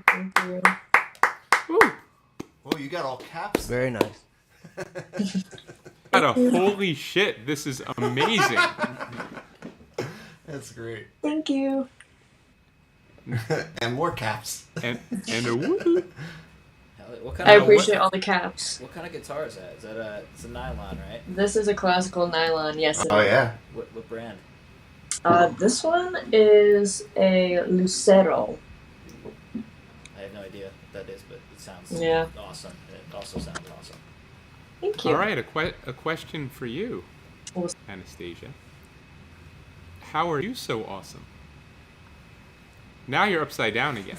Thank you. Woo. Oh, you got all caps. Very nice. What a holy shit! This is amazing. That's great. Thank you. And more caps. and a woo. What kind I of appreciate all the caps. what kind of guitar is that? Is that it's a nylon, right? This is a classical nylon, yes. Oh yeah. What brand? This one is a Lucero. I have no idea what that is, but it sounds Yeah. awesome. It also sounds awesome. Thank you. All right, a question for you, Awesome. Anastazja. How are you so awesome? Now you're upside down again.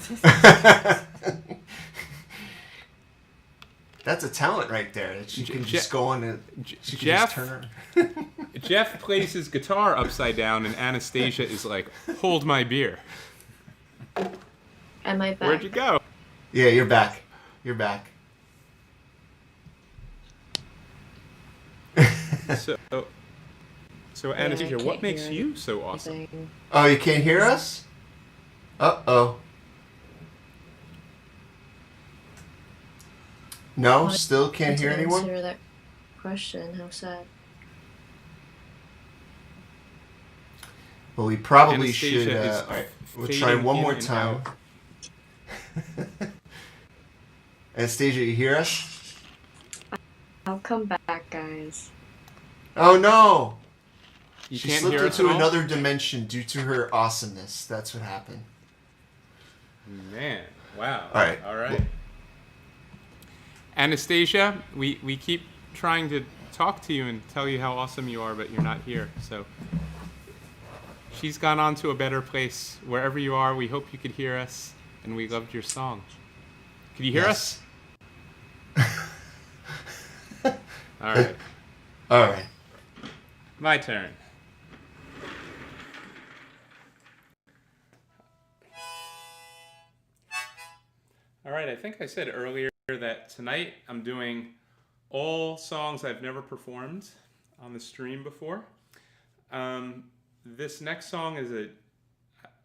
That's a talent right there. That she can just go on and she can Jeff, just turn her. Jeff plays his guitar upside down, and Anastazja is like, "Hold my beer." Am I back? Where'd you go? Yeah, you're back. You're back. So I Anastazja, can't what makes hear you so awesome? anything. Oh, you can't hear us? Uh-oh. No, still can't hear didn't anyone? answer that question. How sad. Well, we probably Anastazja should. is All right, we'll try fading one in more and time. out. Anastasia, you hear us? I'll come back, guys. Oh no! You She can't slipped hear us into at all? another dimension due to her awesomeness. That's what happened. Man, wow. All right. All right. Anastasia, we keep trying to talk to you and tell you how awesome you are, but you're not here. So she's gone on to a better place. Wherever you are, we hope you could hear us, and we loved your song. Could you hear Yes. us? All right. All right. My turn. All right, I think I said earlier that tonight I'm doing all songs I've never performed on the stream before. This next song is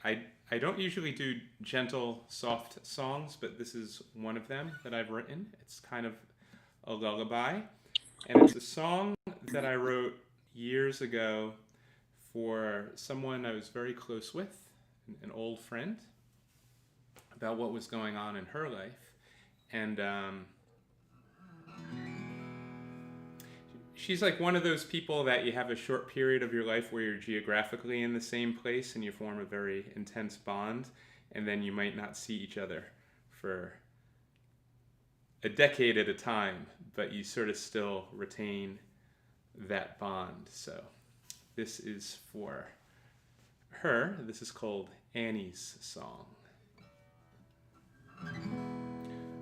I don't usually do gentle, soft songs, but this is one of them that I've written. It's kind of a lullaby, and it's a song that I wrote years ago for someone I was very close with, an old friend, about what was going on in her life. And she's like one of those people that you have a short period of your life where you're geographically in the same place and you form a very intense bond, and then you might not see each other for a decade at a time, but you sort of still retain that bond. So this is for her. This is called Annie's Song.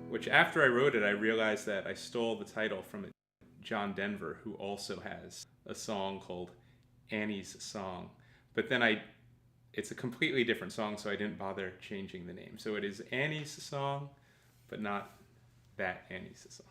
Which, after I wrote it, I realized that I stole the title from John Denver, who also has a song called Annie's Song. But then it's a completely different song, so I didn't bother changing the name. So it is Annie's Song, but not that Annie's Song.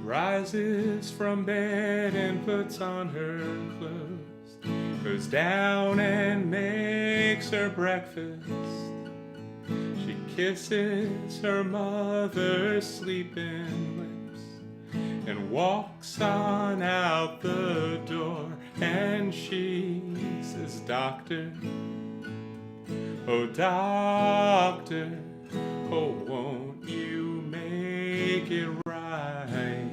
Rises from bed and puts on her clothes, goes down and makes her breakfast. She kisses her mother's sleeping lips and walks on out the door, and she says, "Doctor, oh doctor, oh won't you make it right?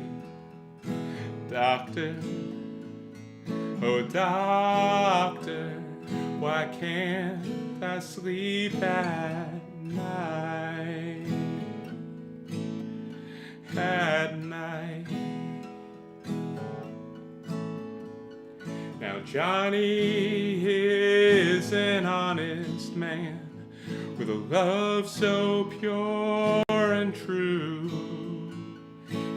Doctor, oh doctor, why can't I sleep at night? At night." Now Johnny is an honest man with a love so pure and true.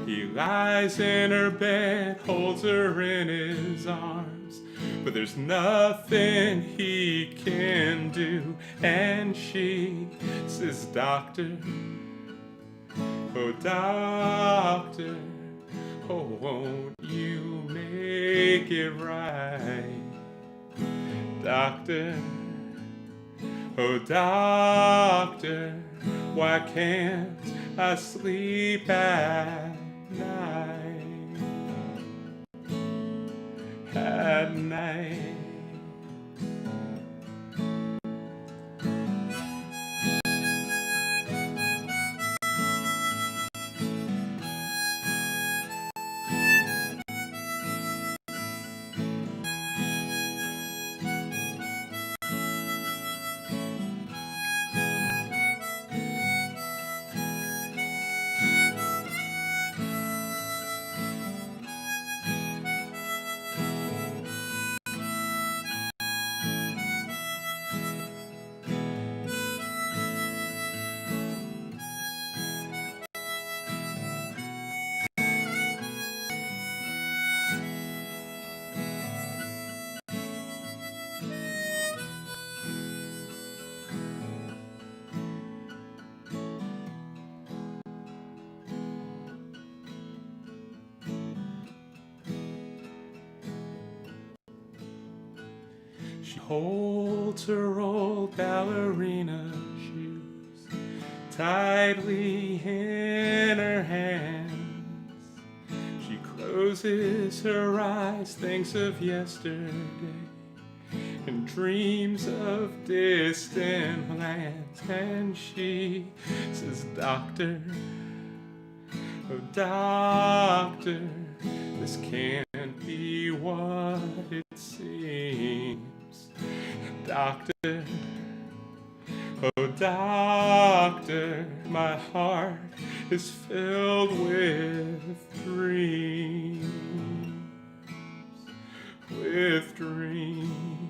He lies in her bed, holds her in his arms, but there's nothing he can do. And she says, "Doctor, oh doctor, oh won't you make it right? Doctor, oh doctor, why can't I sleep at night? At night." She holds her old ballerina shoes tightly in her hands. She closes her eyes, thinks of yesterday, and dreams of distant lands. And she says, Doctor, oh doctor, this can't be what it seems. Doctor, oh doctor, my heart is filled with dreams, with dreams,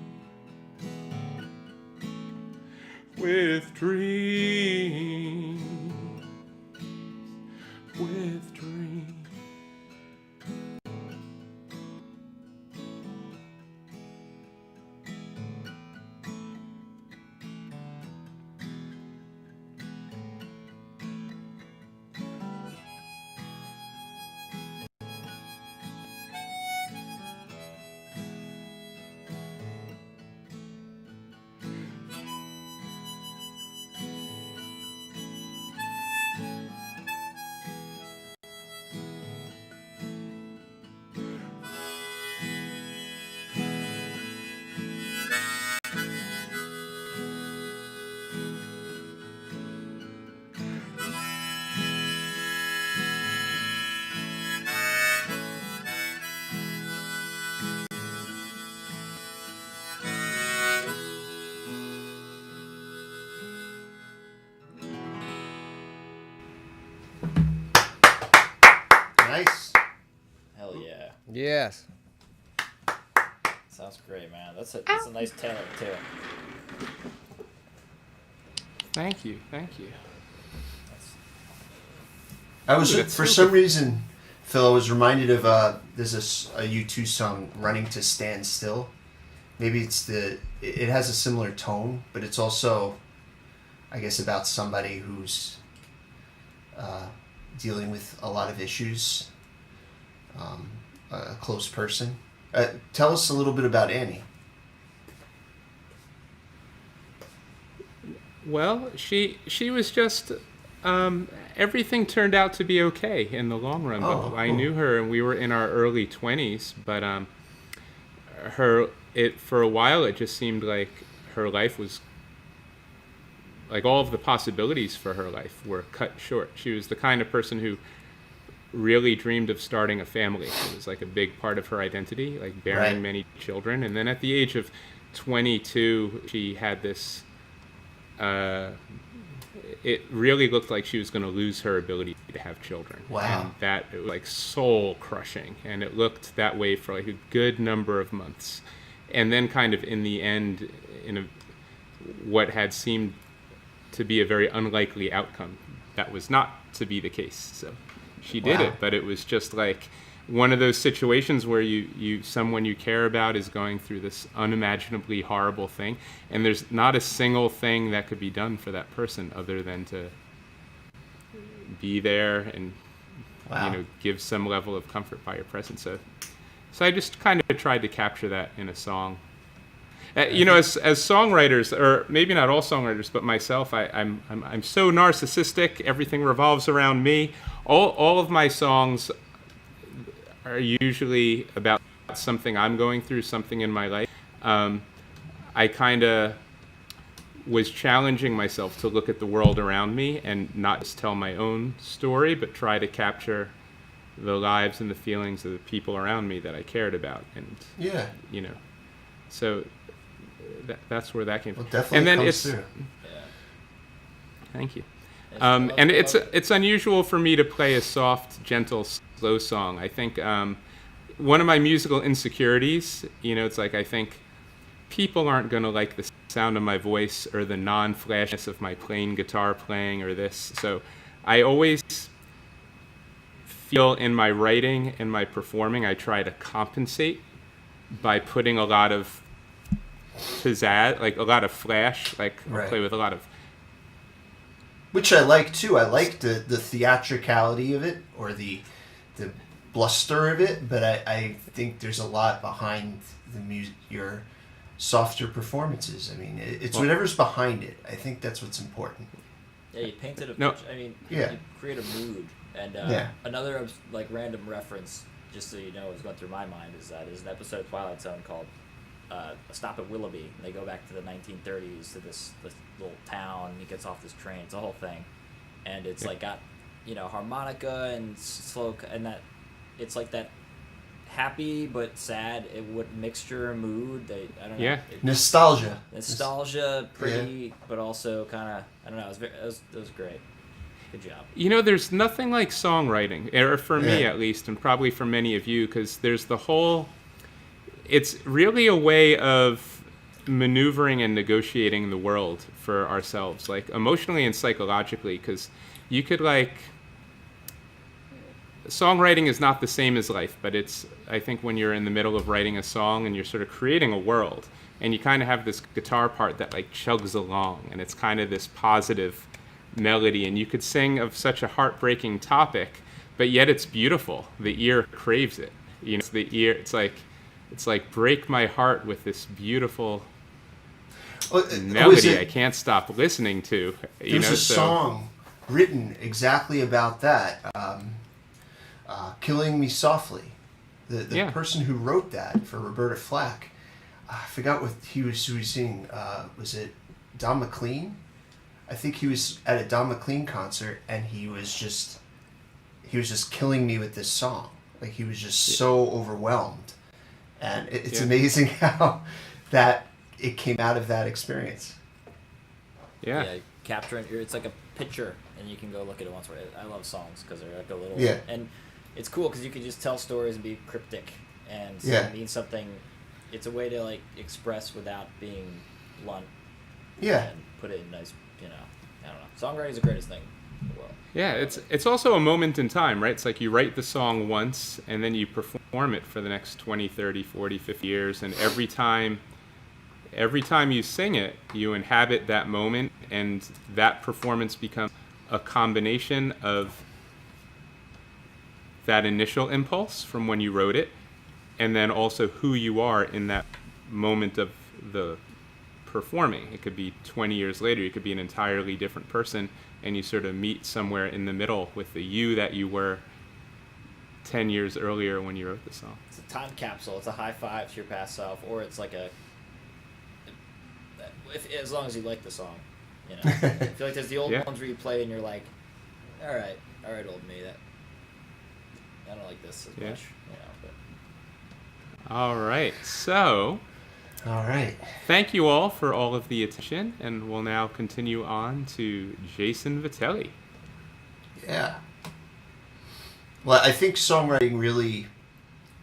with dreams, with dreams. Nice. Hell yeah. Yes. Sounds great, man. That's a nice tailor too. Thank you, thank you. I was, Ooh, that's for so some good. reason, Phil, I was reminded of there's a U2 song, "Running to Stand Still." Maybe it has a similar tone, but it's also, I guess, about somebody who's dealing with a lot of issues, a close person. Tell us a little bit about Annie. Well, she was just everything turned out to be okay in the long run. Oh, But I cool. knew her, and we were in our early 20s. But for a while, it just seemed like her life was like all of the possibilities for her life were cut short. She was the kind of person who really dreamed of starting a family. It was like a big part of her identity, like bearing Right. many children. And then at the age of 22, she had this. It really looked like she was going to lose her ability to have children. Wow. And that it was like soul crushing, and it looked that way for like a good number of months. And then kind of in the end, what had seemed to be a very unlikely outcome, that was not to be the case. So she did Wow. it, but it was just like one of those situations where someone you care about is going through this unimaginably horrible thing, and there's not a single thing that could be done for that person other than to be there and Wow. give some level of comfort by your presence. So I just kind of tried to capture that in a song. As songwriters, or maybe not all songwriters, but myself, I'm so narcissistic. Everything revolves around me. All of my songs are usually about something I'm going through, something in my life. I kind of was challenging myself to look at the world around me and not just tell my own story, but try to capture the lives and the feelings of the people around me that I cared about. And Yeah. So that's where that came Well, from. definitely And then comes it's through. Yeah. thank you. I And love- it's unusual for me to play a soft, gentle, slow song. I think one of my musical insecurities, it's like I think people aren't going to like the sound of my voice or the non-flashness of my plain guitar playing or this. So I always feel in my writing and my performing, I try to compensate by putting a lot of pizzazz, like a lot of flash, like I'll Right. play with a lot of. Which I like too. I like the theatricality of it, or the bluster of it, but I think there's a lot behind the music, your softer performances. I mean, it's whatever's behind it. I think that's what's important. Yeah, you painted a No. picture. I mean, Yeah. you create a mood. And another like random reference, just so you know, is going through my mind is that there's an episode of Twilight Zone called A Stop at Willoughby. And they go back to the 1930s to this little town. He gets off this train. It's a whole thing, and it's like got harmonica and slow and that it's like that happy but sad mixture mood. I don't know. Yeah. Nostalgia. Pretty, but also kind of I don't know. It was great. Good job. There's nothing like songwriting, or for me at least, and probably for many of you, because there's it's really a way of maneuvering and negotiating the world for ourselves, like emotionally and psychologically, because you could songwriting is not the same as life, but I think when you're in the middle of writing a song and you're sort of creating a world, and you kind of have this guitar part that chugs along, and it's kind of this positive melody, and you could sing of such a heartbreaking topic, but yet it's beautiful. The ear craves it. It's the ear. It's like break my heart with this beautiful melody I can't stop listening to. There's a song written exactly about that. Killing Me Softly. The person who wrote that for Roberta Flack, I forgot what who he was singing. Was it Don McLean? I think he was at a Don McLean concert, and he was just killing me with this song. Like, he was just so overwhelmed, and it's amazing how that it came out of that experience. Yeah, capturing it's like a picture, and you can go look at it once. I love songs because they're like a little and it's cool because you can just tell stories and be cryptic and mean something. It's a way to express without being blunt. Yeah, and put it in nice. I don't know. Songwriting is the greatest thing in the world. Yeah, it's also a moment in time, right? It's like you write the song once, and then you perform it for the next 20, 30, 40, 50 years, and every time you sing it, you inhabit that moment, and that performance becomes a combination of that initial impulse from when you wrote it, and then also who you are in that moment of the performing. It could be 20 years later, you could be an entirely different person, and you sort of meet somewhere in the middle with the you that you were 10 years earlier when you wrote the song. It's a time capsule. It's a high five to your past self, or it's like as long as you like the song, I feel like there's the old ones where you play and you're like, all right, old me, that I don't like this as much, but. All right, so. All right. Thank you all for all of the attention, and we'll now continue on to Jason Vitelli. Yeah. Well, I think songwriting really,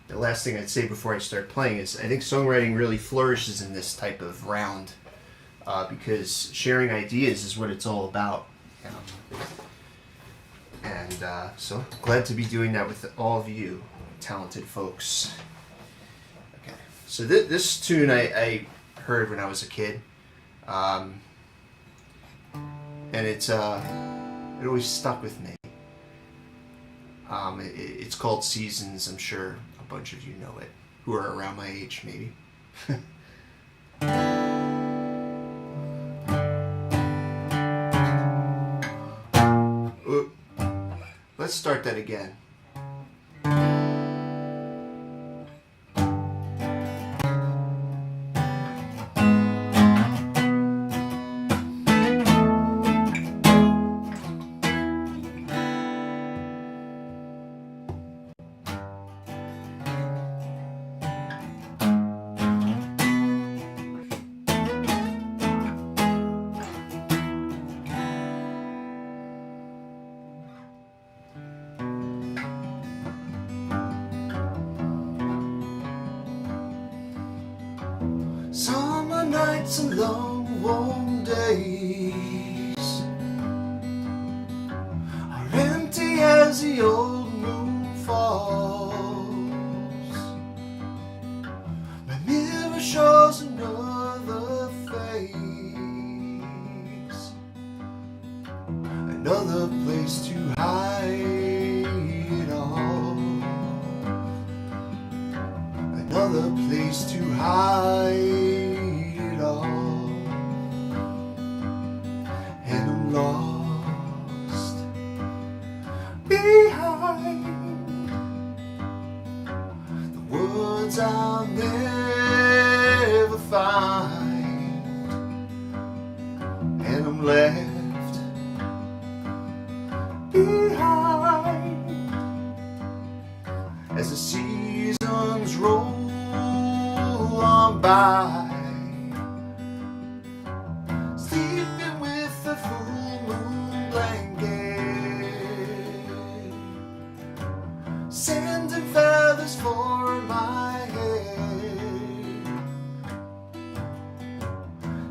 the last thing I'd say before I start playing is I think songwriting really flourishes in this type of round because sharing ideas is what it's all about. And so glad to be doing that with all of you talented folks. So this tune I heard when I was a kid, and it always stuck with me. It's called Seasons. I'm sure a bunch of you know it, who are around my age, maybe. Let's start that again. Summer nights and long warm days are empty as the old moon falls. My mirror shows another face, another place to hide it all, another place to hide behind the words I'll never find, and I'm left behind as the seasons roll on by. Sleeping with the full moon blanket, sand and feathers for my head.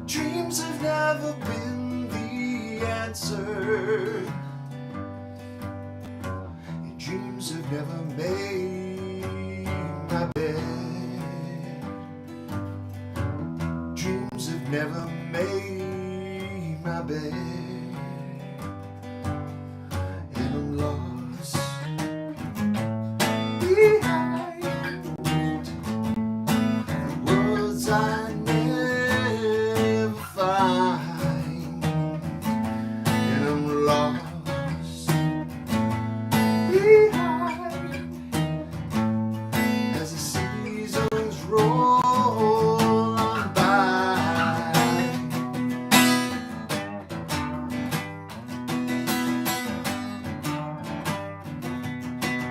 Dreams have never been the answer, and dreams have never made my bed. Dreams have never made my bed, and I'm lost behind the words I never find, and I'm lost behind as the seasons roll on by.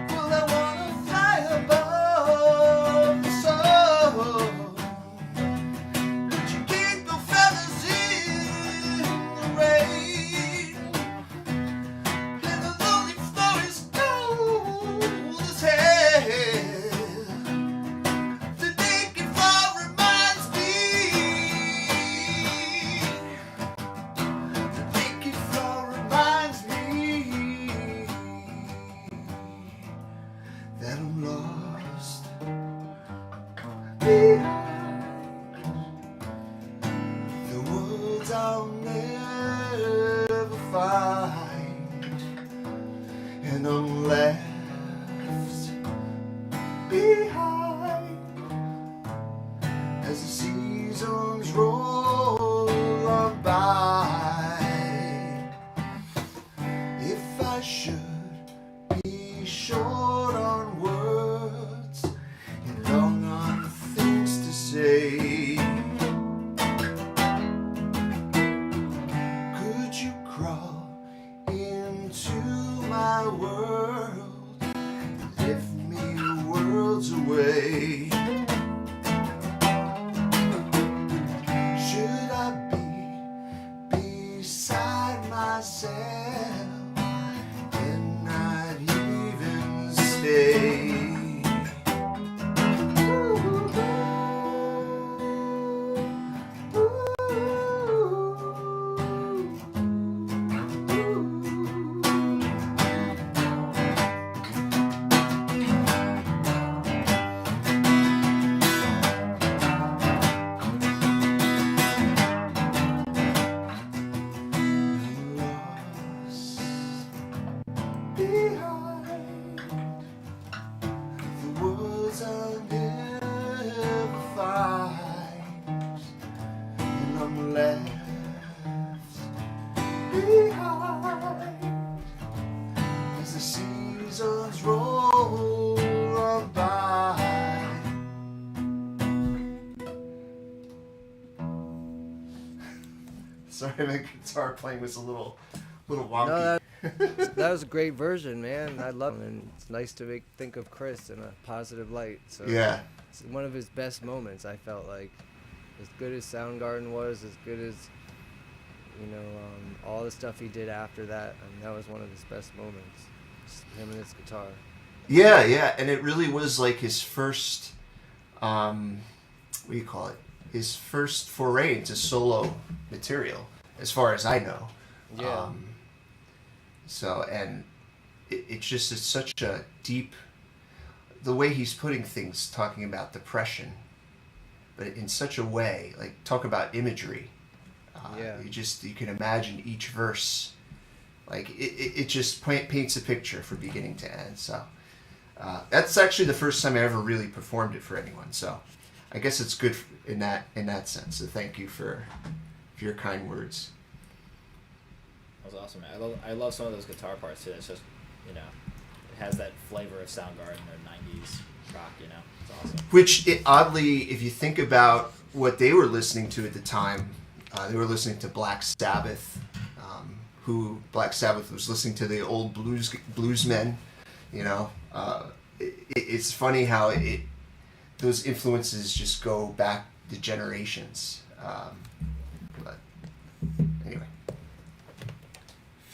Well, I wanna fly above the sun, but you get no feathers in the rain, and the lonely floor is cold as hell. The naked floor reminds me, the naked floor reminds me that I'm lost behind the words I'll never find, and I'm left behind as the seasons roll on by. If I should be short on words and long on things to say, could you crawl into my world and lift me worlds away? Should I be beside myself and not even stay? Behind the words I'll never find, and I'm left behind as the seasons roll on by. Sorry, my guitar playing was a little wonky. No, that was a great version, man. I love it, and it's nice to think of Chris in a positive light. So Yeah. it's one of his best moments. I felt like, as good as Soundgarden was, as good as all the stuff he did after that, and that was one of his best moments. Just him and his guitar. Yeah, and it really was like his first, what do you call it? His first foray into solo material, as far as I know. Yeah. So, and it's such a deep, the way he's putting things, talking about depression, but in such a way, like, talk about imagery. Yeah. You can imagine each verse, like, it just paints a picture from beginning to end. So, that's actually the first time I ever really performed it for anyone. So, I guess it's good in that sense. So, thank you for your kind words. That was awesome, man. I love some of those guitar parts too. It's just you know, it has that flavor of Soundgarden or 90s rock, you know. It's awesome. Which, oddly, if you think about what they were listening to at the time, they were listening to Black Sabbath, who Black Sabbath was listening to the old bluesmen, you know. It's funny how those influences just go back to generations. But anyway.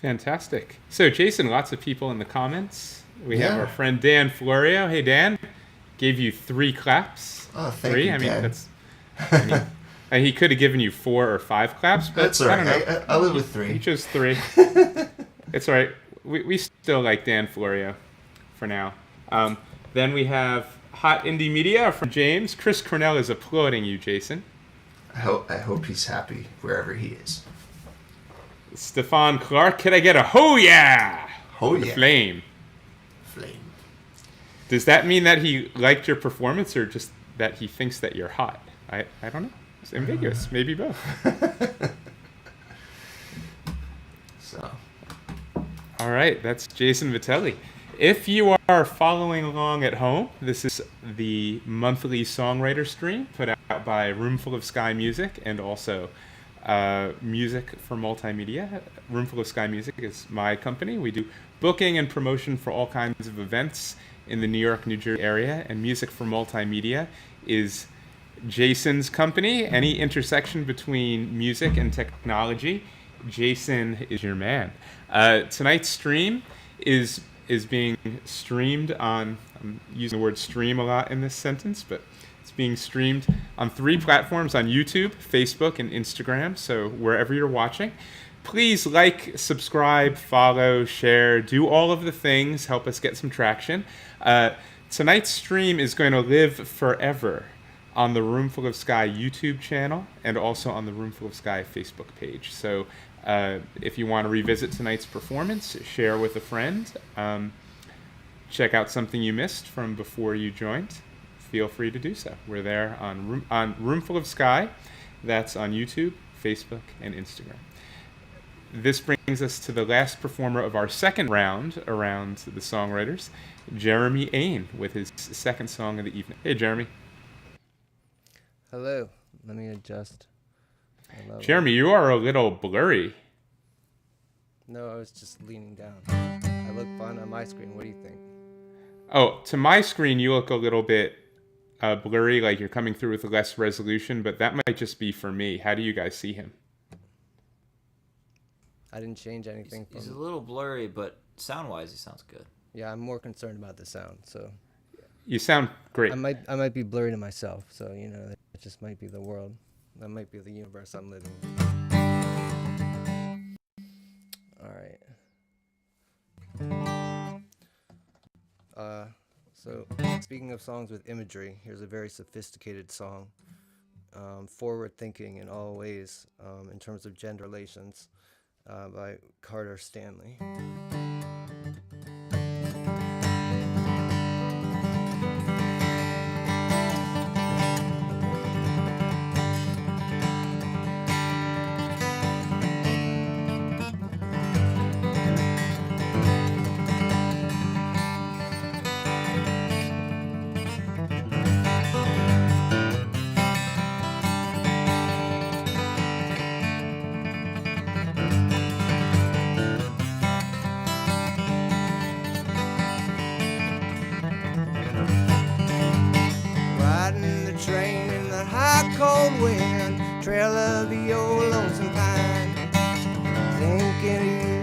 Fantastic. So, Jason, lots of people in the comments. We have Yeah. our friend Dan Florio. Hey, Dan. Gave you 3 claps. Oh, thank 3? you, I mean, Dan. he could have given you 4 or 5 claps, but That's all I right. don't know. I live with He 3. chose 3. It's all right. We still like Dan Florio for now. Then we have Hot Indie Media from James. Chris Cornell is applauding you, Jason. I hope he's happy wherever he is. Stefan Clark, can I get a ho yeah? Oh The yeah. flame. Flame. Does that mean that he liked your performance or just that he thinks that you're hot? I don't know. It's ambiguous. Maybe both. So. All right, that's Jason Vitelli. If you are following along at home, this is the monthly songwriter stream put out by Roomful of Sky Music and also Music for Multimedia. Roomful of Sky Music is my company. We do booking and promotion for all kinds of events in the New York, New Jersey area, and Music for Multimedia is Jason's company. Any intersection between music and technology, Jason is your man. Tonight's stream is being streamed on, I'm using the word stream a lot in this sentence, but it's being streamed on 3 platforms, on YouTube, Facebook, and Instagram. So wherever you're watching, please like, subscribe, follow, share, do all of the things, help us get some traction. Tonight's stream is going to live forever on the Roomful of Sky YouTube channel and also on the Roomful of Sky Facebook page. So if you want to revisit tonight's performance, share with a friend, check out something you missed from before you joined, feel free to do so. We're there on Roomful of Sky. That's on YouTube, Facebook, and Instagram. This brings us to the last performer of our second round around the songwriters, Jeremy Ain, with his second song of the evening. Hey, Jeremy. Hello. Let me adjust. Hello. Jeremy, you are a little blurry. No, I was just leaning down. I look fine on my screen. What do you think? Oh, to my screen, you look a little bit blurry, like you're coming through with less resolution, but that might just be for me. How do you guys see him? I didn't change anything He's a from... little blurry, but sound-wise, he sounds good. Yeah, I'm more concerned about the sound, so... You sound great. I might be blurry to myself, so, you know, that just might be the world. That might be the universe I'm living in. All right. So, speaking of songs with imagery, here's a very sophisticated song, forward-thinking in all ways in terms of gender relations, by Carter Stanley. Riding the train in the high cold wind, trail of the old lonesome pine. Thinking of you,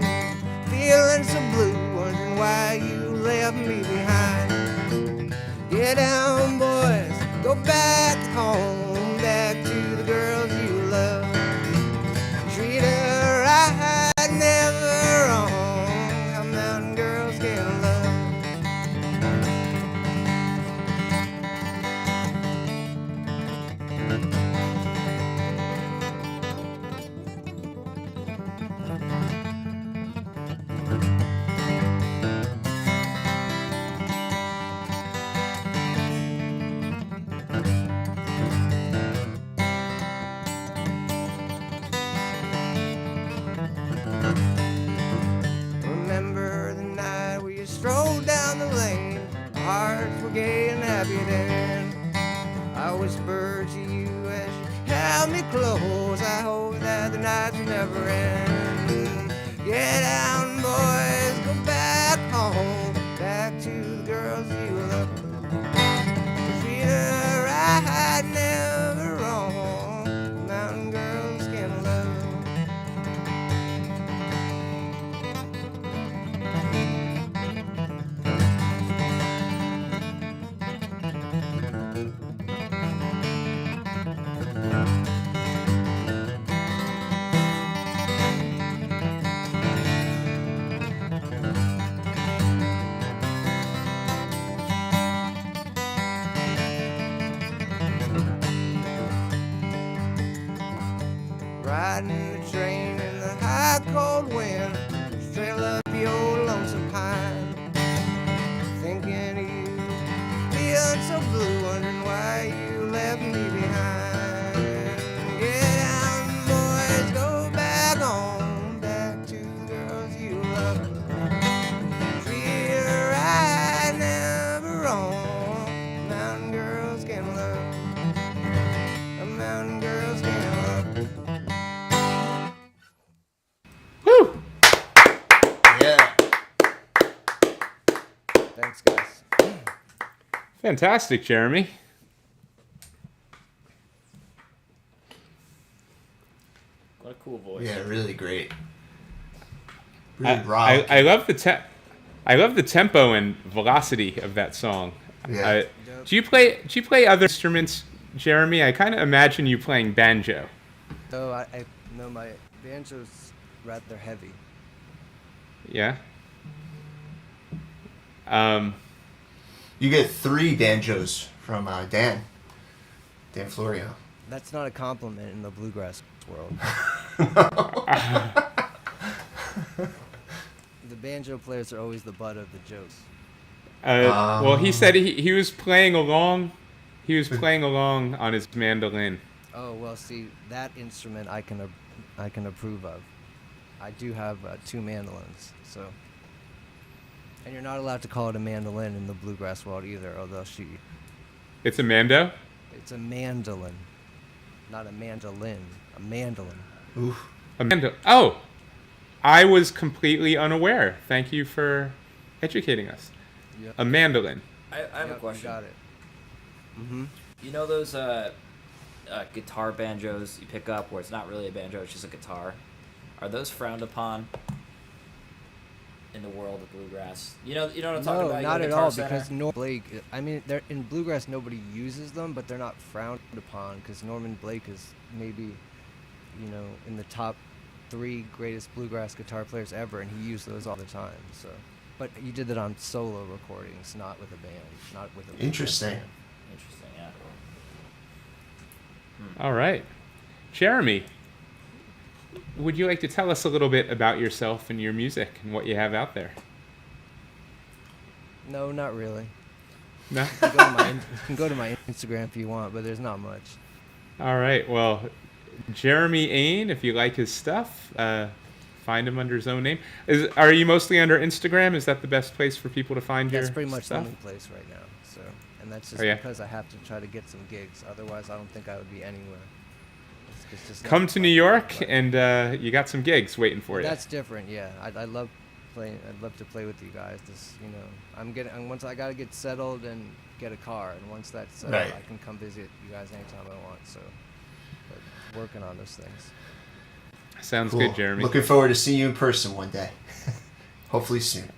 feeling so blue, wondering why you left me behind. Get down, boys, go back home, back to the girls you love. Treat her right, never wrong, how mountain girls can love. Remember the night we strolled down the lane. Our hearts were gay and happy then. I whispered to you as you held me close. I hope that the nights will never end. Get down, boys, go back home, back to the girls you love. Treat her right, never wrong. Mountain girls can love. Riding the train in the high cold wind, trail up the old lonesome pine. Thinking of you, feeling so blue, wondering why you left me behind. Get down, boys, go back home, back to the girls you love. Treat her right, never wrong. Mountain girls can love. Mountain girls can love. Woo! Yeah. Thanks, guys. Fantastic, Jeremy. What a cool voice. Yeah, really great. Really I, raw. I love the tempo and velocity of that song. Yeah. Do you play other instruments, Jeremy? I kind of imagine you playing banjo. So I know my banjo's rather heavy. Yeah. You get 3 banjos from Dan Florio. That's not a compliment in the bluegrass world. The banjo players are always the butt of the jokes. Well, he said he was playing along. He was playing along on his mandolin. Oh well, see that instrument I can approve of. I do have 2 mandolins, so. And you're not allowed to call it a mandolin in the bluegrass world either, or they'll shoot you. It's a mando? It's a mandolin, not a mandolin. A mandolin. Oof. A mando. Oh, I was completely unaware. Thank you for educating us. Yep. A mandolin. I have a Yep, question. You got it. Mm-hmm. You know those guitar banjos you pick up where it's not really a banjo, it's just a guitar? Are those frowned upon in the world of bluegrass? You know what I'm talking about? No, You not go to at Guitar all. Center? Because Norman Blake. I mean, they're in bluegrass. Nobody uses them, but they're not frowned upon. Because Norman Blake is maybe, in the top 3 greatest bluegrass guitar players ever, and he used those all the time. So, but you did that on solo recordings, not with a band, not with a bluegrass Interesting. band. Interesting, yeah. All right. Jeremy, would you like to tell us a little bit about yourself and your music and what you have out there? No, not really. No? You can go to my Instagram if you want, but there's not much. All right. Well, Jeremy Ain, if you like his stuff, find him under his own name. Are you mostly under Instagram? Is that the best place for people to find your That's pretty much stuff? the only place right now. So, and that's just Oh, yeah. because I have to try to get some gigs. Otherwise, I don't think I would be anywhere. It's just not Come to fun. New York, But and you got some gigs waiting for you. that's different. Yeah, I love playing. I'd love to play with you guys. Once I gotta get settled and get a car, and once that's settled, Right. I can come visit you guys anytime I want. So, but working on those things. Sounds Cool. good, Jeremy. Looking forward to seeing you in person one day. Hopefully soon.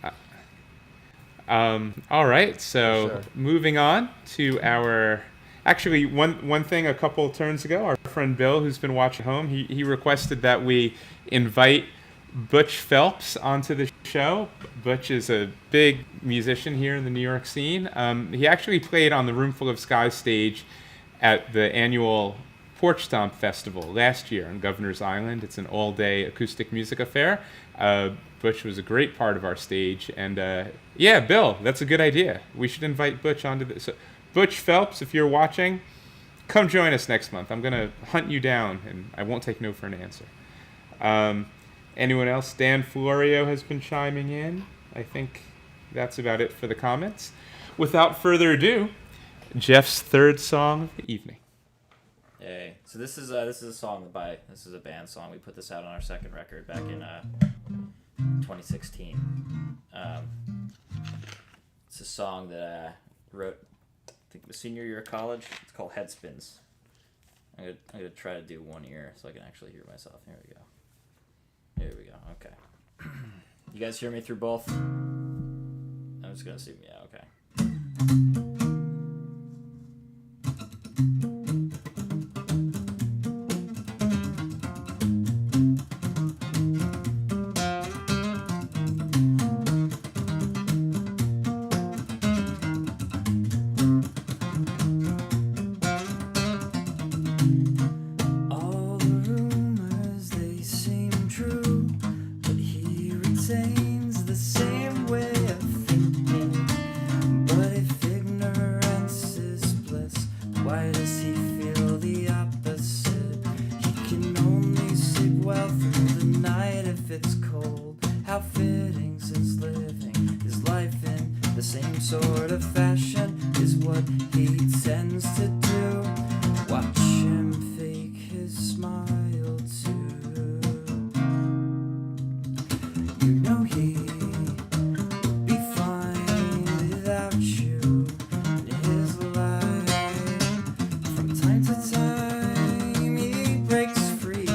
All right, so Sure. moving on to our... Actually, one thing a couple turns ago, our friend Bill, who's been watching home, he requested that we invite Butch Phelps onto the show. Butch is a big musician here in the New York scene. He actually played on the Roomful of Sky stage at the annual Porch Stomp Festival last year on Governor's Island. It's an all-day acoustic music affair. Butch was a great part of our stage. And yeah, Bill, that's a good idea. We should invite Butch onto this. So, Butch Phelps, if you're watching, come join us next month. I'm going to hunt you down, and I won't take no for an answer. Anyone else? Dan Florio has been chiming in. I think that's about it for the comments. Without further ado, Jeff's third song of the evening. Hey, so this is a song this is a band song. We put this out on our second record back in 2016. It's a song that I wrote, I think, the senior year of college. It's called Headspins. I'm gonna try to do one ear so I can actually hear myself. Here we go. Here we go. Okay. You guys hear me through both? I'm just gonna see. Yeah. Okay. All the rumors, they seem true, but he retains the same way of thinking. But if ignorance is bliss, why does he feel the opposite? He can only sleep well through the night if it's cold. How fitting, since living his life in the same sort of fashion is what he tends to do. Watch him fake his smile too. You know he would be fine without you in his life. From time to time he breaks free,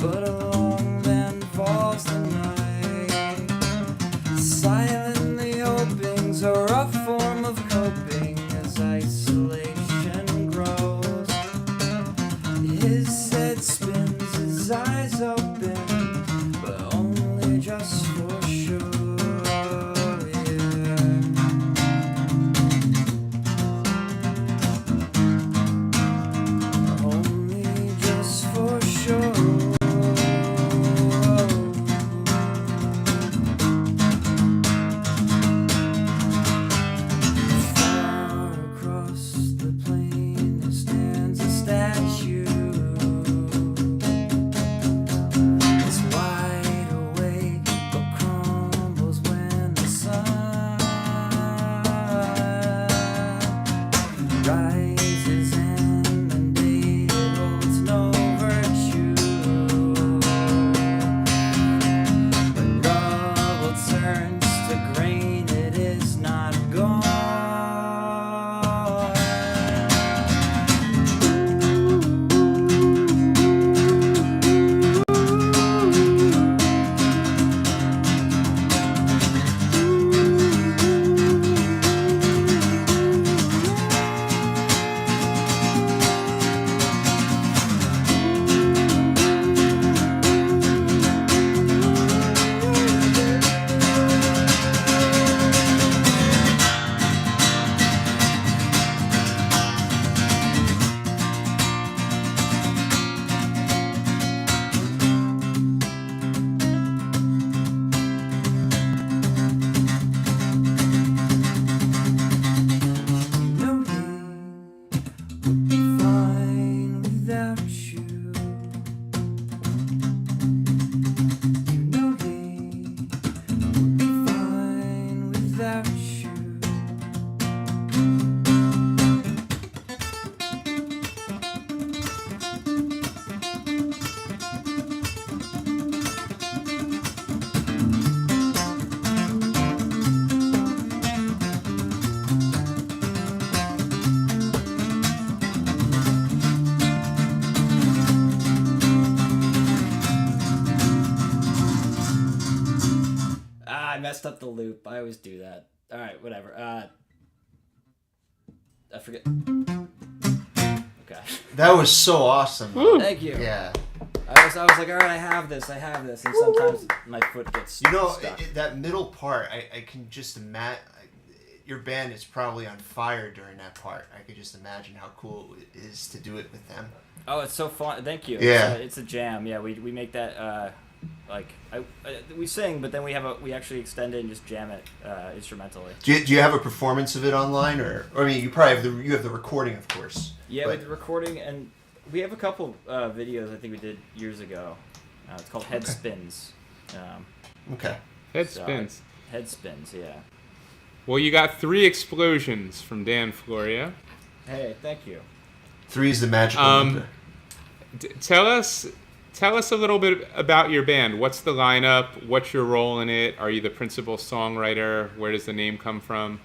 but along then falls the night. Silently hoping's a rough form of coping as isolation grows. His head spins, his eyes open, but only just for sure, yeah. Only just for sure. Far across the plain there stands a statue. It's wide awake but crumbles when the sun rises, and then it holds no virtue. When rubble turns to grain, it is not gone. You know he would be fine without you. You know he would be fine without you. I messed up the loop. I always do that. All right, whatever. I forget. Okay. That was so awesome. Thank you. Yeah. I was like, all right, I have this, and sometimes my foot gets You know, stuck. that middle part, I can just imagine. Your band is probably on fire during that part. I could just imagine how cool it is to do it with them. Oh, it's so fun. Thank you. Yeah. It's a jam. Yeah, we make that we sing, but then we actually extend it and just jam it instrumentally. Do you have a performance of it online, or I mean, you probably have the recording, of course. Yeah, but with the recording, and we have a couple videos I think we did years ago. It's called Head Spins. Okay. Head spins. Head Spins, yeah. Well, you got 3 explosions from Dan Florio. Hey, thank you. 3 is the magical number. Tell us a little bit about your band. What's the lineup? What's your role in it? Are you the principal songwriter? Where does the name come from?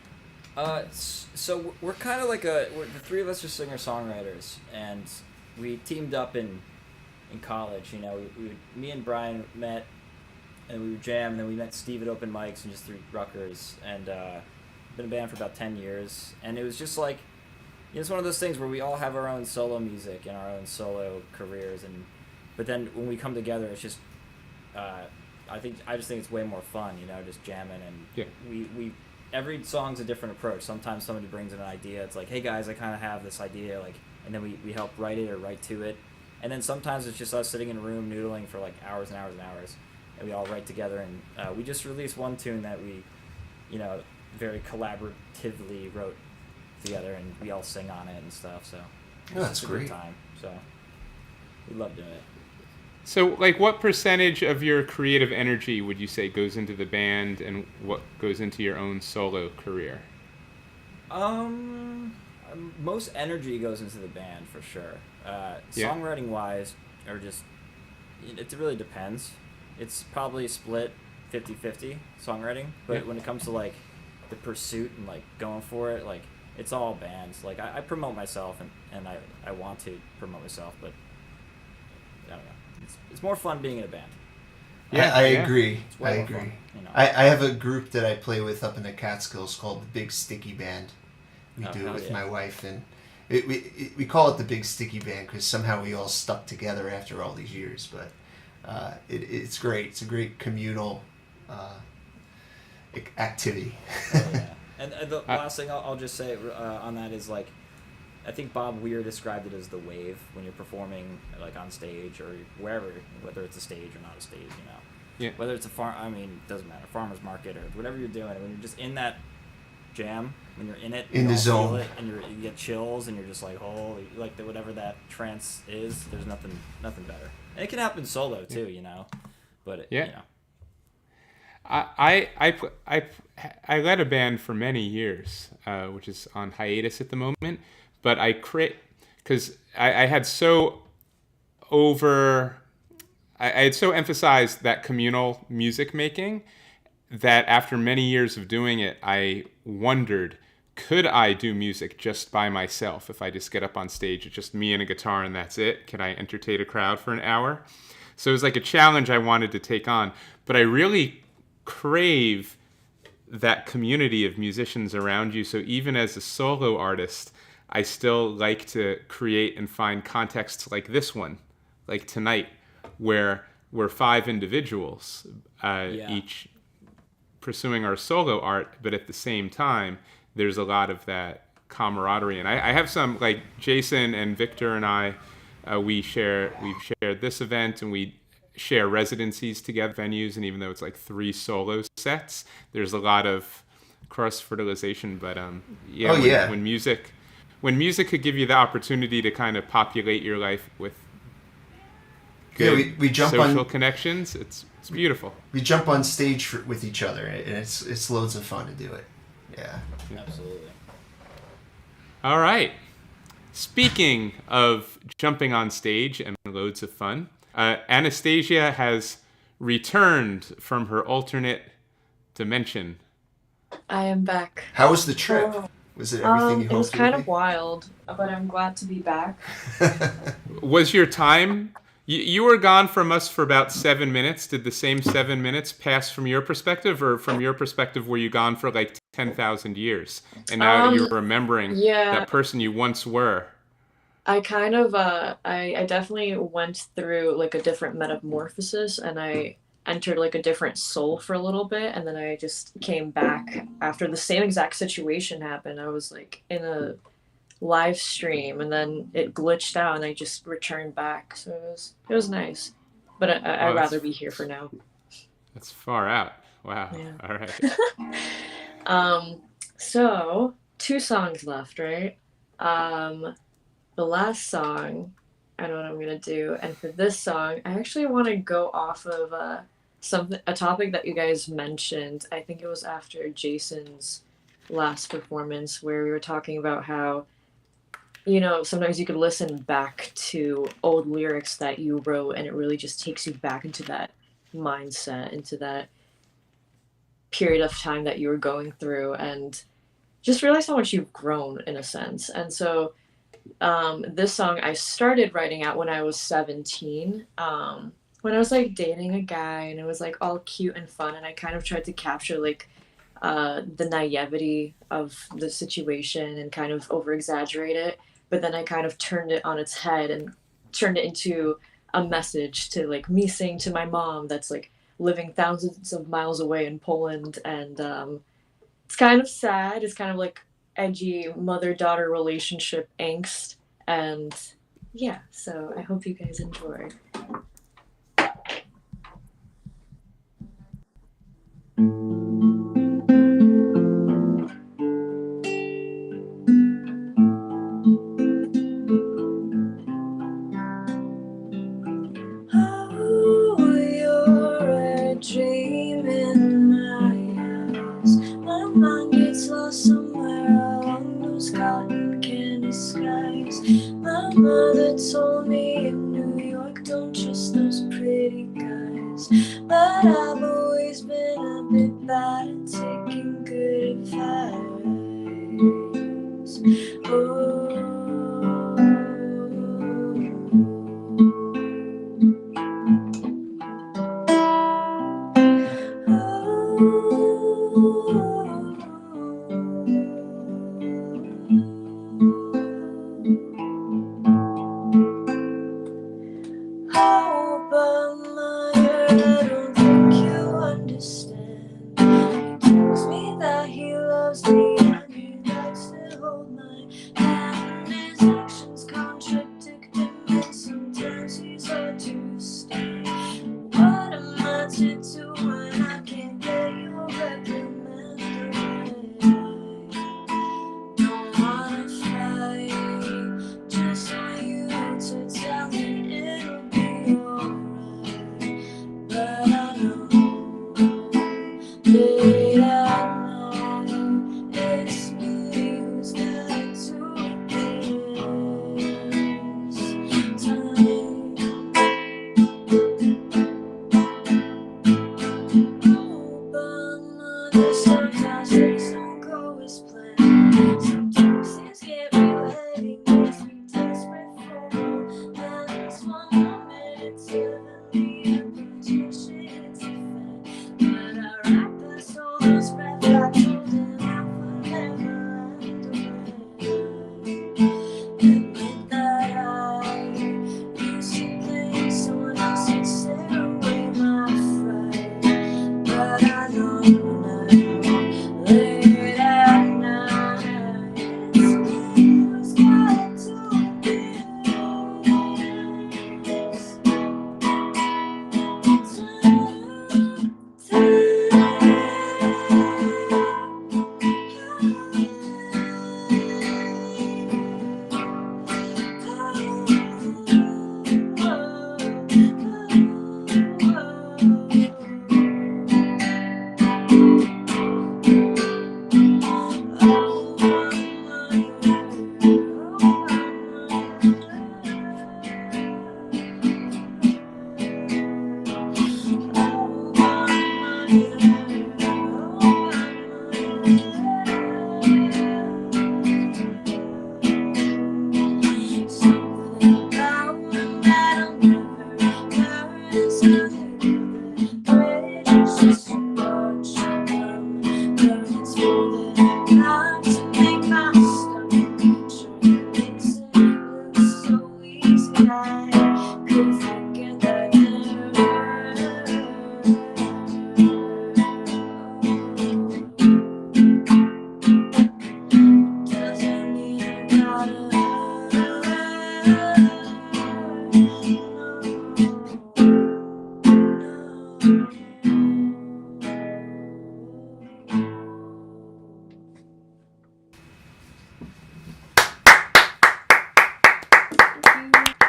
So we're kind of like the 3 of us are singer-songwriters, and we teamed up in college. You know, me and Brian met, and we would jam, and then we met Steve at open mics and just through Rutgers, and been a band for about 10 years, and it was just like, you know, it's one of those things where we all have our own solo music and our own solo careers, but then when we come together, it's just, I just think it's way more fun, you know, just jamming, and we every song's a different approach. Sometimes somebody brings in an idea, it's like, hey guys, I kind of have this idea, like, and then we help write it or write to it, and then sometimes it's just us sitting in a room noodling for like hours and hours and hours, and we all write together, and we just released one tune that we, you know, very collaboratively wrote together, and we all sing on it and stuff, so That's a great. good time. So we love doing it. So, like, what percentage of your creative energy would you say goes into the band, and what goes into your own solo career? Most energy goes into the band for sure. Songwriting wise, or just, it really depends. It's probably split 50-50 songwriting, but when it comes to like the pursuit and like going for it, like it's all bands. Like I promote myself and I want to promote myself, but I don't know. It's more fun being in a band. I agree. It's I way more agree. fun, you know. I have a group that I play with up in the Catskills called the Big Sticky Band. We do it hell with yeah. my wife, and we call it the Big Sticky Band because somehow we all stuck together after all these years. But it's great. It's a great communal activity. Oh, yeah. And the last thing I'll just say on that is, like, I think Bob Weir described it as the wave when you're performing, like, on stage or wherever, whether it's a stage or not a stage, you know. Yeah. Whether it's it doesn't matter, farmer's market or whatever you're doing, when you're just in that jam, when you're in it, In you the all zone. feel it, and you get chills, and you're just like, holy, like, whatever that trance is, there's nothing better. And it can happen solo, too, you know. But, you know. I led a band for many years, which is on hiatus at the moment. But because I had so I had so emphasized that communal music making that after many years of doing it, I wondered, could I do music just by myself? If I just get up on stage, it's just me and a guitar and that's it. Can I entertain a crowd for an hour? So it was like a challenge I wanted to take on. But I really crave that community of musicians around you. So even as a solo artist, I still like to create and find contexts like this one, like tonight, where we're 5 individuals, each pursuing our solo art, but at the same time, there's a lot of that camaraderie. And I have some, like Jason and Victor and I, we've shared this event, and we share residencies together, venues, and even though it's like 3 solo sets, there's a lot of cross-fertilization. But when music could give you the opportunity to kind of populate your life with good we jump social on connections, it's beautiful. We jump on stage with each other, and it's loads of fun to do it. Yeah. Absolutely. All right. Speaking of jumping on stage and loads of fun, Anastazja has returned from her alternate dimension. I am back. How was the trip? Was it everything you hoped It was it kind would of wild, but I'm glad to be back. Was your time... You were gone from us for about 7 minutes. Did the same 7 minutes pass from your perspective, or from your perspective, were you gone for like 10,000 years? And now you're remembering that person you once were. I kind of, I definitely went through like a different metamorphosis, and I entered like a different soul for a little bit, and then I just came back after the same exact situation happened. I was like in a live stream, and then it glitched out, and I just returned back. So it was nice, but I'd rather be here for now. That's far out. Wow. Yeah. All right. So 2 songs left, right? The last song, I know what I'm gonna do, and for this song, I actually want to go off of a topic that you guys mentioned. I think it was after Jason's last performance where we were talking about how, you know, sometimes you could listen back to old lyrics that you wrote and it really just takes you back into that mindset, into that period of time that you were going through, and just realize how much you've grown in a sense. And so this song I started writing out when I was 17, when I was like dating a guy and it was like all cute and fun, and I kind of tried to capture like the naivety of the situation and kind of over exaggerate it, but then I kind of turned it on its head and turned it into a message to like me saying to my mom that's like living thousands of miles away in Poland. And it's kind of sad. It's kind of like edgy mother-daughter relationship angst. And yeah, so I hope you guys enjoy. Mother told me in New York, don't trust those pretty guys. But I've always been a bit bad at taking good advice.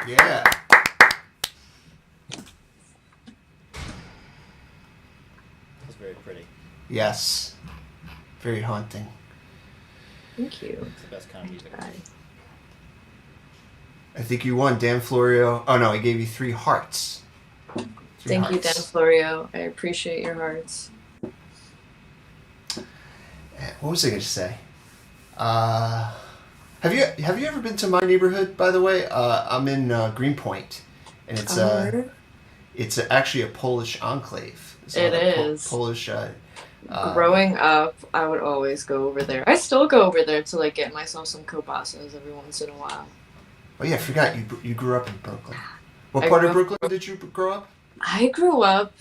Yeah. That's very pretty. Yes. Very haunting. Thank you. It's the best kind of music. Bye. I think you won, Dan Florio. Oh no, I gave you 3 hearts. Thank you, Dan Florio. I appreciate your hearts. What was I going to say? Have you ever been to my neighborhood? By the way, I'm in Greenpoint, and it's actually a Polish enclave. It is. Polish. Growing up, I would always go over there. I still go over there to like get myself some kielbasas every once in a while. Oh yeah, I forgot you grew up in Brooklyn. What I part of grew up- Brooklyn did you grow up? I grew up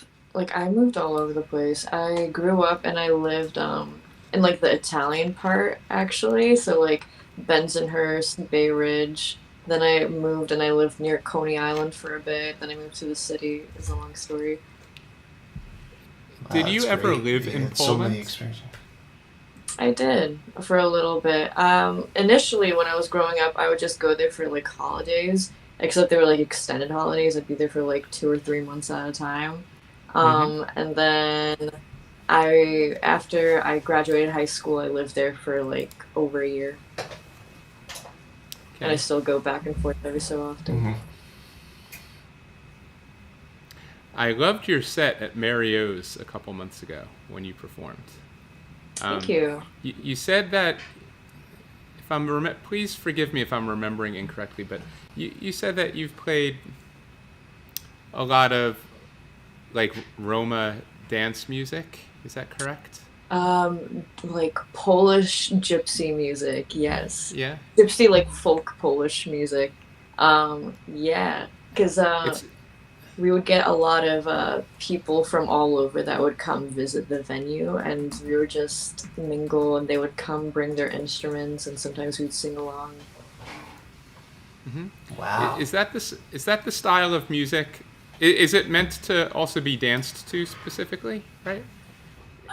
I moved all over the place. I grew up and I lived in like the Italian part actually, so like Bensonhurst, Bay Ridge. Then I moved and I lived near Coney Island for a bit. Then I moved to the city. It's a long story. Did you That's ever great. live You in had So many Poland? experiences. I did for a little bit. Initially, when I was growing up, I would just go there for like holidays. Except they were like extended holidays. I'd be there for like 2 or 3 months at a time. And then after I graduated high school, I lived there for like over a year. And I still go back and forth every so often. Mm-hmm. I loved your set at Mario's a couple months ago when you performed. Thank you. You said that, if I'm please forgive me if I'm remembering incorrectly, but you said that you've played a lot of like Roma dance music. Is that correct? Like Polish gypsy music, yes. Yeah. Gypsy, like folk Polish music. Yeah, because we would get a lot of people from all over that would come visit the venue, and we would just mingle, and they would come bring their instruments, and sometimes we'd sing along. Mm-hmm. Wow. Is that the style of music? Is it meant to also be danced to specifically, right?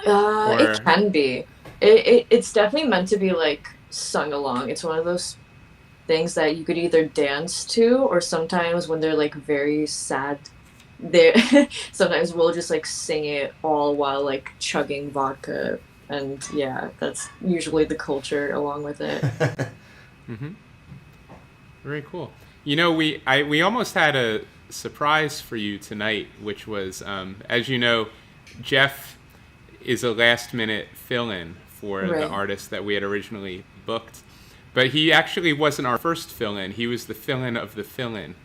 It can be. It's definitely meant to be like sung along. It's one of those things that you could either dance to, or sometimes when they're like very sad, they sometimes we'll just like sing it all while like chugging vodka, and yeah, that's usually the culture along with it. Mm-hmm. Very cool. You know, we almost had a surprise for you tonight, which was, as you know, Jeff is a last-minute fill-in for the artist that we had originally booked. But he actually wasn't our first fill-in. He was the fill-in of the fill-in,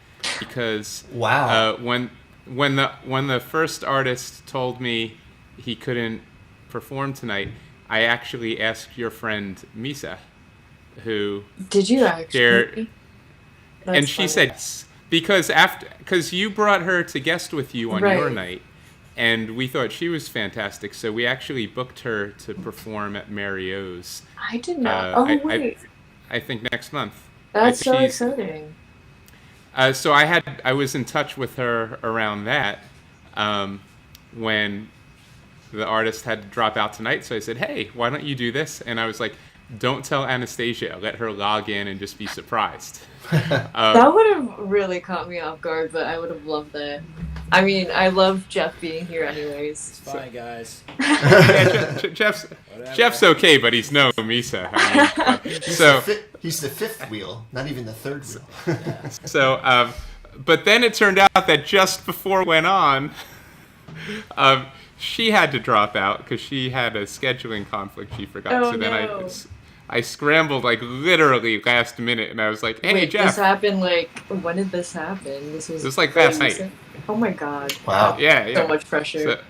because when the first artist told me he couldn't perform tonight, I actually asked your friend Misa, who Did you actually? and she said yes, because you brought her to guest with you on your night. And we thought she was fantastic, so we actually booked her to perform at Mario's. I did not. Wait. I think next month. That's so exciting. So I was in touch with her around that when the artist had to drop out tonight. So I said, hey, why don't you do this? And I was like, don't tell Anastazja. Let her log in and just be surprised. That would have really caught me off guard, but I would have loved that. I mean, I love Jeff being here anyways. It's fine, guys. Yeah, Jeff's okay, but he's no Misa. I mean, he's the fifth wheel, not even the third wheel. So, but then it turned out that just before it went on, she had to drop out because she had a scheduling conflict she forgot. Oh, so then no. I scrambled like literally last minute, and I was like, "Hey, Wait, Jeff!" This happened like when did this happen? It was like last night. Oh my god! Wow. Yeah. So much pressure.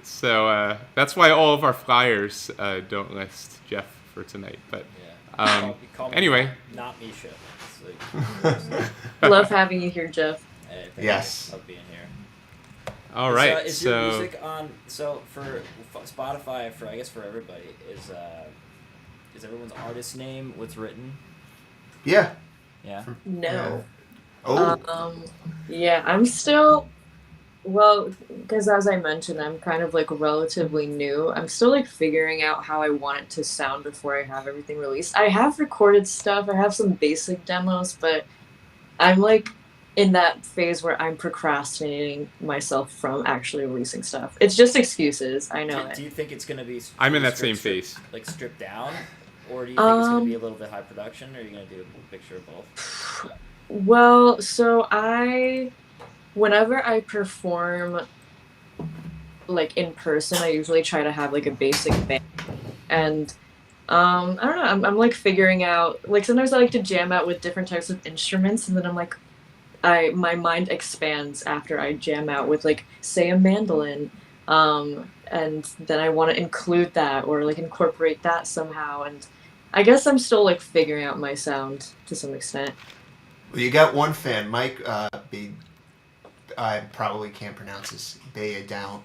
So that's why all of our flyers don't list Jeff for tonight. But Call me anyway, not Misha. It's like, Love having you here, Jeff. hey, Yes. Love being here. all right. Is your music on? So for Spotify, for everybody, is everyone's artist name what's written? Yeah. Yeah. No. Oh. Yeah, I'm still. Well, because as I mentioned, I'm kind of like relatively new. I'm still like figuring out how I want it to sound before I have everything released. I have recorded stuff. I have some basic demos, but I'm like in that phase where I'm procrastinating myself from actually releasing stuff. It's just excuses. I know it. Do you think it's gonna be? I'm in that same phase. Like stripped down. Or do you think it's going to be a little bit high production, or are you going to do a mixture of both? Well, so whenever I perform like in person, I usually try to have like a basic band, and I don't know, I'm like figuring out, like sometimes I like to jam out with different types of instruments, and then I'm like, my mind expands after I jam out with like say a mandolin, and then I want to include that or like incorporate that somehow, and I guess I'm still like figuring out my sound to some extent. Well, you got one fan, Mike. I probably can't pronounce this. Baydoun.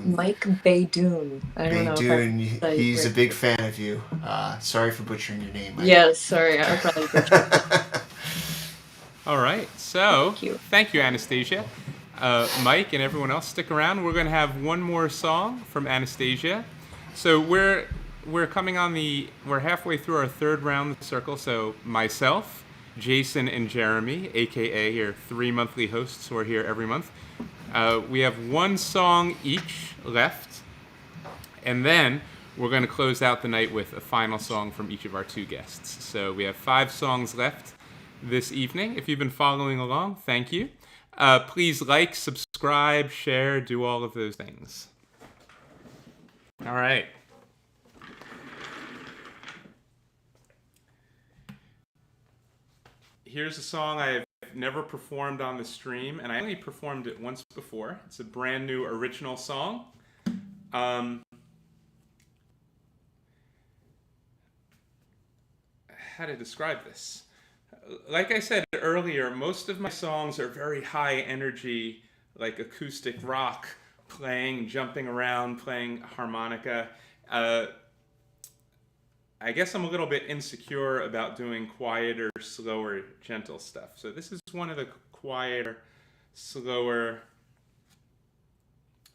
Mike Baydoun. I don't know. Baydoun. If I He's a right. big fan of you. Sorry for butchering your name, Mike. Yeah, sorry, I probably butchered. All right, so Thank you. thank you, Anastazja. Mike and everyone else, stick around. We're going to have one more song from Anastazja. So we're halfway through our third round circle. So myself, Jason, and Jeremy, aka your 3 monthly hosts who are here every month. We have one song each left, and then we're going to close out the night with a final song from each of our 2 guests. So we have 5 songs left this evening. If you've been following along, thank you. Please like, subscribe, share, do all of those things. All right. Here's a song I've never performed on the stream, and I only performed it once before. It's a brand new original song. How to describe this? Like I said earlier, most of my songs are very high energy, like acoustic rock, playing, jumping around, playing harmonica. I guess I'm a little bit insecure about doing quieter, slower, gentle stuff. So this is one of the quieter, slower,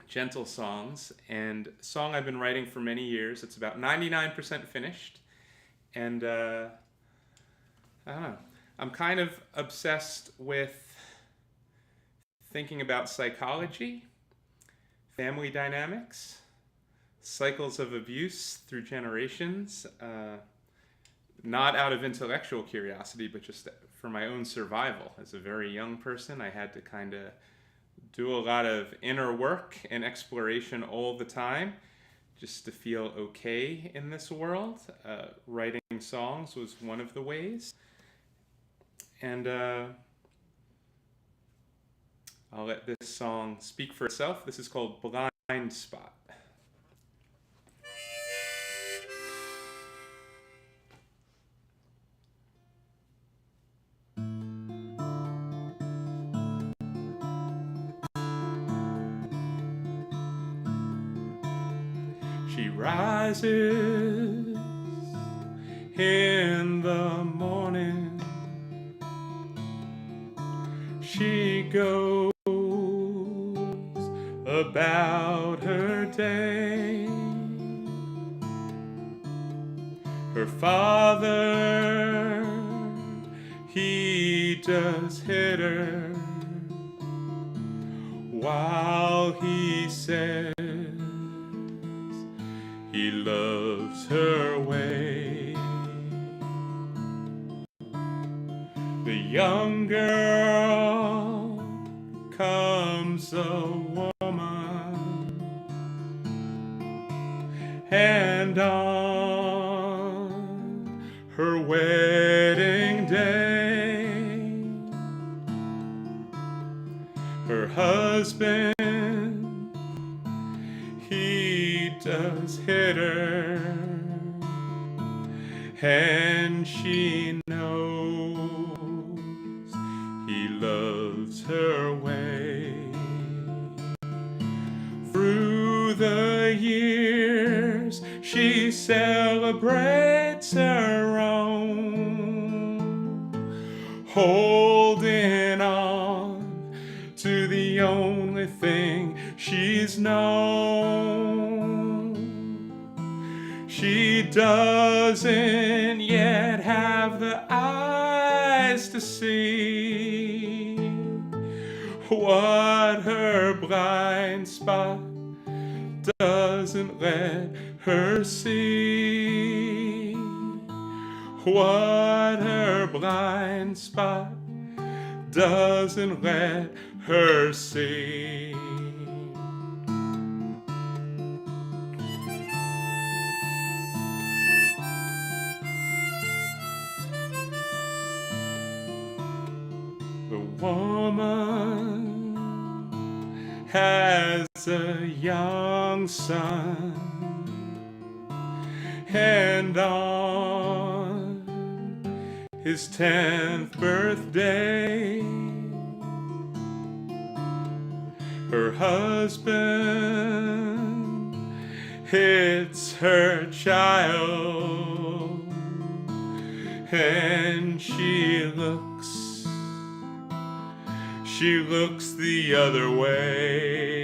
gentle songs, and a song I've been writing for many years. It's about 99% finished, and I don't know. I'm kind of obsessed with thinking about psychology, family dynamics, cycles of abuse through generations, not out of intellectual curiosity, but just for my own survival. As a very young person, I had to kind of do a lot of inner work and exploration all the time just to feel okay in this world. Writing songs was one of the ways. And I'll let this song speak for itself. This is called Blind Spot. She rises in the morning. She goes about her day. Her father, he just hit her while he says he loves her way. The young girl comes a woman, and on her wedding day, her husband, he does hit her, and she knows he loves her way. Through the years, she celebrates her own, holding on to the only thing she's known. She doesn't yet have the eyes to see what her blind spot doesn't let her see. what her blind spot doesn't let her see. The woman has a young son, and on his 10th birthday, her husband hits her child, and she looks the other way.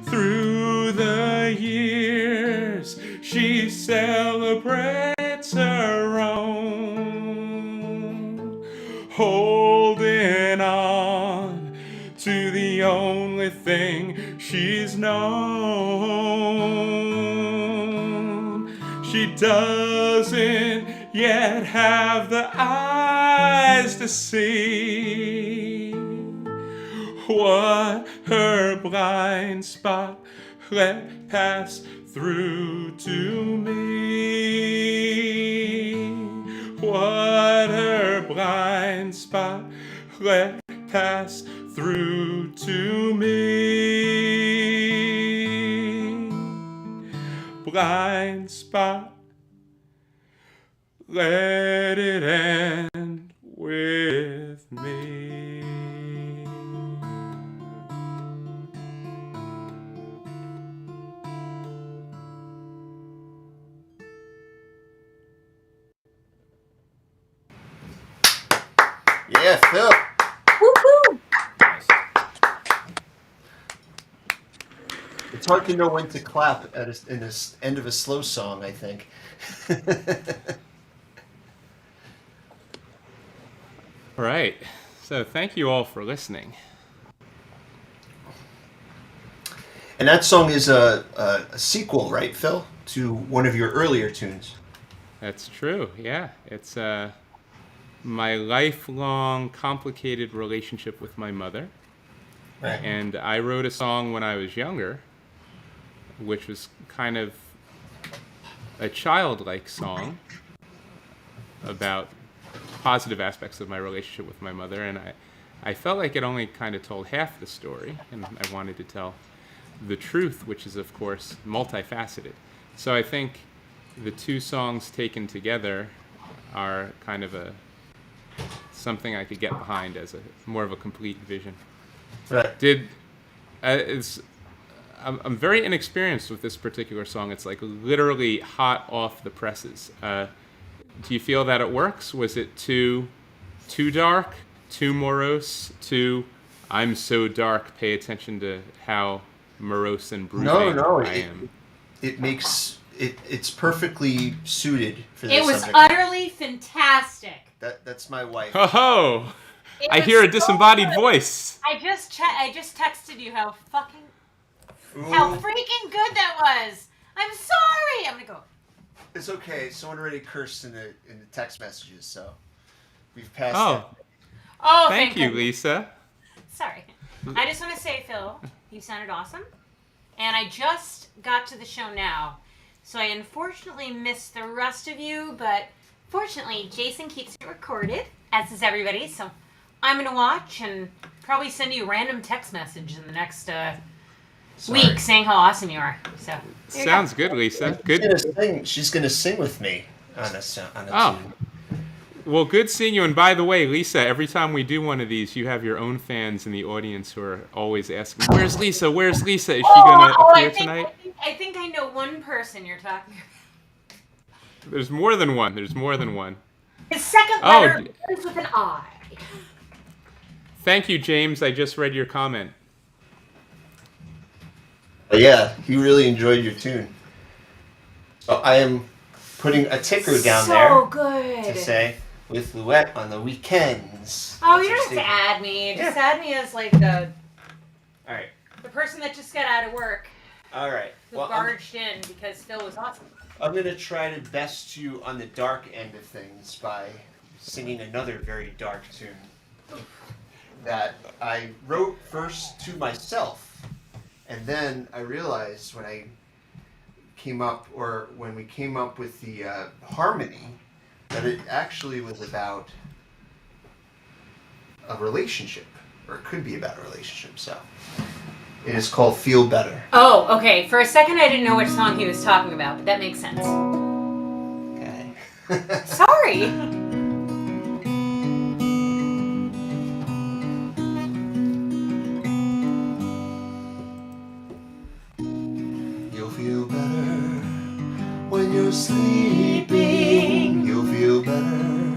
Through the years, she celebrates her own, holding on to the only thing she's known. She doesn't yet have the eyes to see what her blind spot let pass through to me. What her blind spot let pass through to me. Blind spot, let it end with me. Yeah, Phil. Woo-hoo! It's hard to know when to clap in this end of a slow song, I think. All right. So thank you all for listening. And that song is a sequel, right, Phil, to one of your earlier tunes. That's true. Yeah. It's my lifelong complicated relationship with my mother. Right. And I wrote a song when I was younger, which was kind of a childlike song about positive aspects of my relationship with my mother, and I felt like it only kind of told half the story, and I wanted to tell the truth, which is, of course, multifaceted. So I think the two songs taken together are kind of something I could get behind as more of a complete vision. Right. I'm very inexperienced with this particular song. It's like literally hot off the presses. Do you feel that it works? Was it too dark, too morose, too I'm so dark, pay attention to how morose and brooding I am? It's perfectly suited for this It was subject. utterly fantastic. That's my wife. Oh, It I was hear a so disembodied good. voice. I just texted you how Ooh, freaking good that was. I'm sorry. I'm gonna go. it's okay. Someone already cursed in the text messages, so we've passed Oh, that. Oh, thank you, goodness. Lisa. Sorry. I just want to say, Phil, you sounded awesome. And I just got to the show now, so I unfortunately missed the rest of you, but fortunately, Jason keeps it recorded, as does everybody, so I'm going to watch and probably send you a random text message in the next week saying how awesome you are. So there you go. Sounds good, Lisa. Good. She's gonna sing with me on a Oh. tune. Well, good seeing you. And by the way, Lisa, every time we do one of these, you have your own fans in the audience who are always asking, "Where's Lisa? Where's Lisa? Is she gonna appear tonight?" I think I know one person you're talking about. There's more than one. His second letter begins with an I. Thank you, James. I just read your comment. Yeah, he really enjoyed your tune. So I am putting a ticker down there So good. to say with Louette on the weekends. Oh, That's you our don't have to statement. add me. Just Yeah. add me as like the All right. person that just got out of work All right. who Well, barged in because Phil was awesome. I'm going to try to best you on the dark end of things by singing another very dark tune that I wrote first to myself. And then I realized when I came up, or when we came up with the harmony, that it actually was about a relationship, or it could be about a relationship. So it is called Feel Better. Oh, okay. For a second, I didn't know which song he was talking about, but that makes sense. Okay. Sorry. You'll feel better when you're sleeping. You'll feel better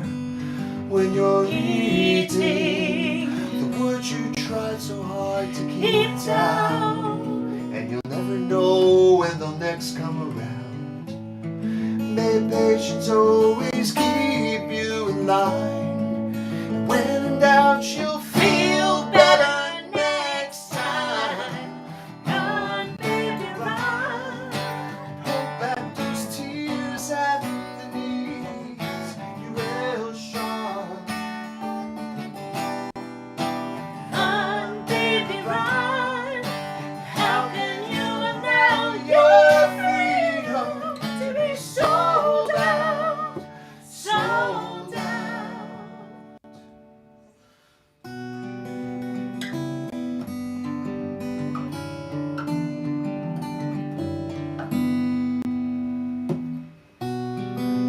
when you're eating. The words you tried so hard to keep down, and you'll never know when they'll next come around. May patience always keep you in line. And when in doubt, you'll feel better next time. Run, baby, run. Hold back those tears at the knees. You will shine. Run, baby, run. How can you allow your freedom to be sold out, sold out?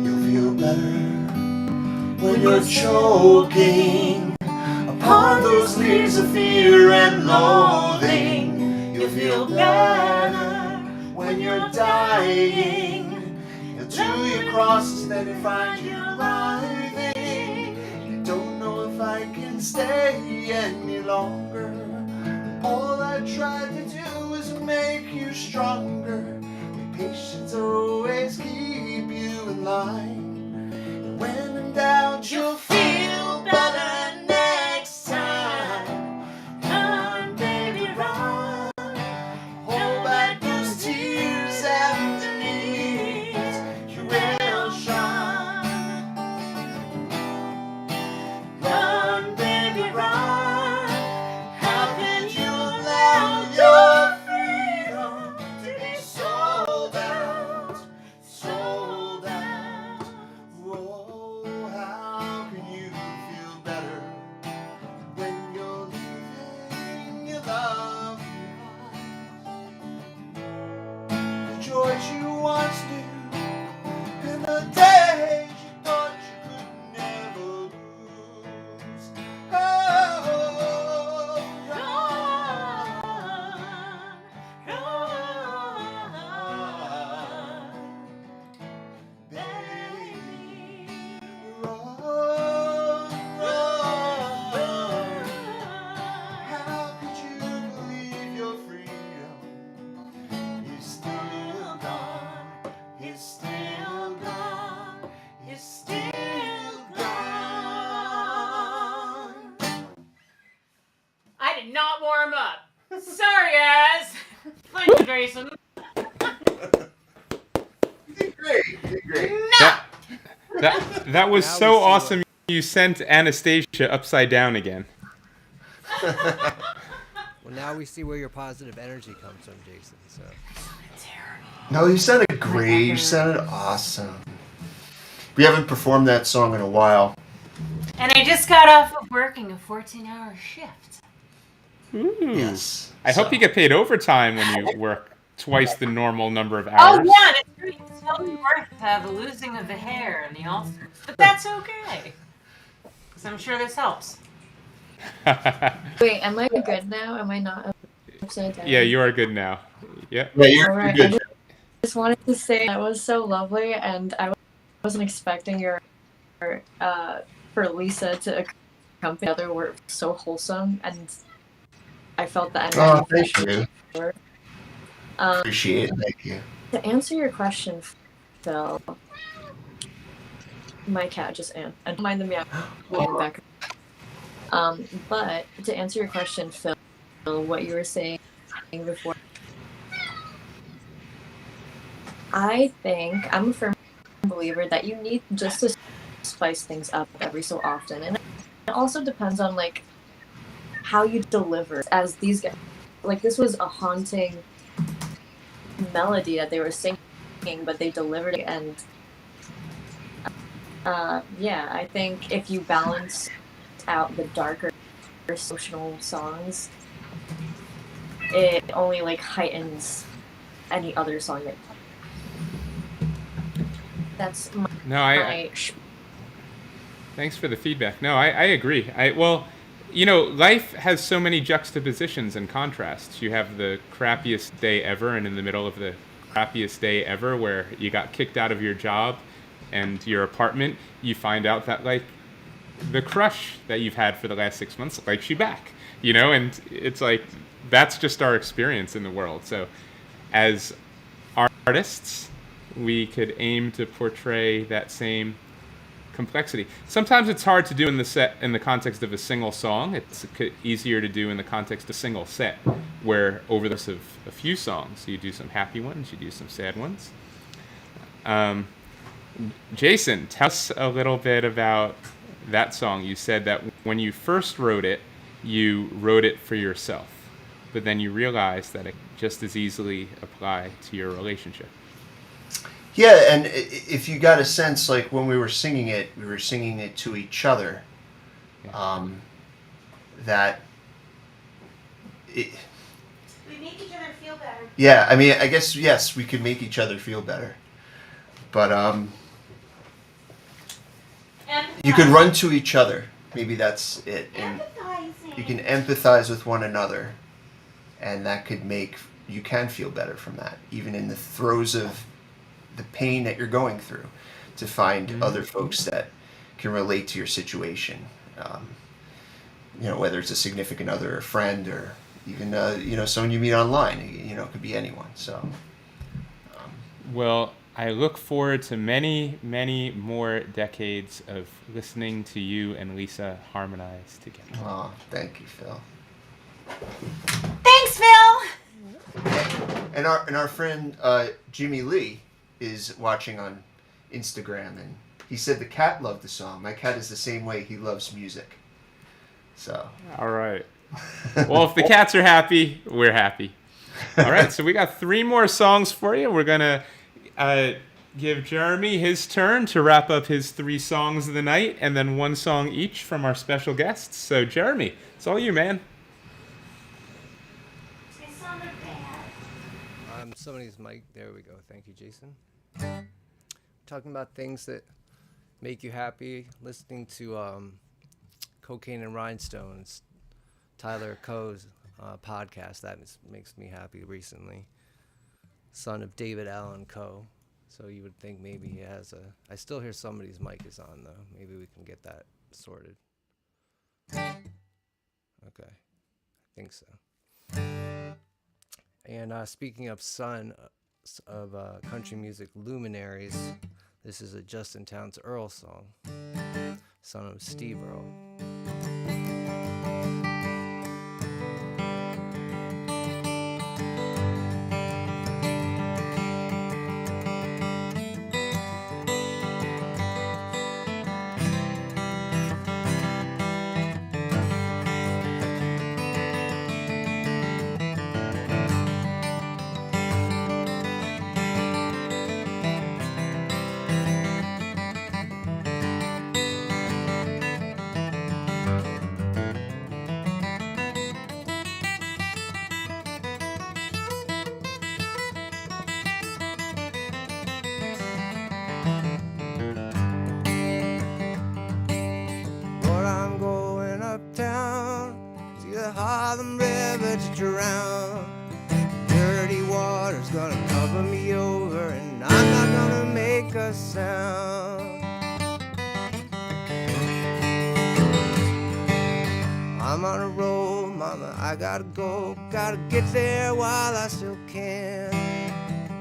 You'll feel better when you're choking upon those leaves of fear and loathing. You'll feel better when you're dying. You'll do your crosses, then you find you writhing. You don't know if I can stay any longer. All I tried to do is make you stronger. May patience always keep you in line. And when in doubt, you'll feel better next time. Run, baby, run. Hold back those tears at the knees. You will shine. Run, baby, run. How can you allow your freedom to be sold out, sold out? Whoa, how can you feel better when you're leaving your love behind? The joys you once knew, and the days you thought you could never lose. Oh, run, baby, run, run. How could you believe your freedom is still gone? It's still gone. It's still gone. I did not warm up. Sorry, guys. Thank you, Grayson. You did great. You did great. That was Now we so see awesome. You sent Anastazja upside down again. Well, now we see where your positive energy comes from, Jason. So No, you sounded great. You sounded awesome. We haven't performed that song in a while. And I just got off of working a 14-hour shift. Ooh. Yes. I hope you get paid overtime when you work twice the normal number of Oh, hours. yeah, and it's totally worth the losing of the hair and the ulcers. But that's okay. Because I'm sure this helps. Wait, am I good now? Am I not upside down? Yeah, you are good now. Yep. Yeah, you're, All right, you're I good. just wanted to say that was so lovely, and I wasn't expecting your for Lisa to accompany the other were so wholesome, and I felt the energy. Oh, thank you. Um, Appreciate it. Thank you. to answer your question, Phil, my cat just and I don't mind the meow back. But to answer your question, Phil, what you were saying before, I think I'm a firm believer that you need just to spice things up every so often, and it also depends on like how you deliver. As these guys, like this was a haunting melody that they were singing, but they delivered it, and yeah, I think if you balance out the darker emotional songs, it only like heightens any other song that. That's my. No, thanks for the feedback. No, I agree. Well, you know, life has so many juxtapositions and contrasts. You have the crappiest day ever, and in the middle of the crappiest day ever, where you got kicked out of your job and your apartment, you find out that like the crush that you've had for the last 6 months likes you back. You know, and it's like that's just our experience in the world. So, as artists, we could aim to portray that same complexity. Sometimes it's hard to do in the context of a single song. It's easier to do in the context of a single set, where over the course of a few songs, you do some happy ones, you do some sad ones. Jason, tell us a little bit about that song. You said that when you first wrote it, you wrote it for yourself, but then you realized that it just as easily apply to your relationship. Yeah, and if you got a sense, like when we were singing it to each other. That it. We make each other feel better. Yeah, I mean, I guess yes, we could make each other feel better, but you could run to each other. Maybe that's it, and you can empathize with one another, and that could make you can feel better from that, even in the throes of the pain that you're going through, to find other folks that can relate to your situation. You know, whether it's a significant other, a friend, or even you know, someone you meet online. You know, it could be anyone. So. Well, I look forward to many, many more decades of listening to you and Lisa harmonize together. Oh, thank you, Phil. Thanks, Phil. And our friend Jimmy Lee is watching on Instagram, and he said the cat loved the song. My cat is the same way. He loves music. So. All right. Well, if the cats are happy, we're happy. All right, so we got 3 more songs for you. We're going to give Jeremy his turn to wrap up his 3 songs of the night, and then 1 song each from our special guests. So, Jeremy, it's all you, man. It sounded bad. Somebody's mic. There we go. Thank you, Jason. Talking about things that make you happy. Listening to Cocaine and Rhinestones, Tyler Coe's podcast. That makes me happy recently. Son of David Allen Coe. So you would think maybe he has I still hear somebody's mic is on, though. Maybe we can get that sorted. Okay. I think so. And speaking of son of country music luminaries, this is a Justin Townes Earle song, son of Steve Earle. Harlem River to drown. Dirty water's gonna cover me over, and I'm not gonna make a sound. I'm on a roll, mama, I gotta go. Gotta get there while I still can.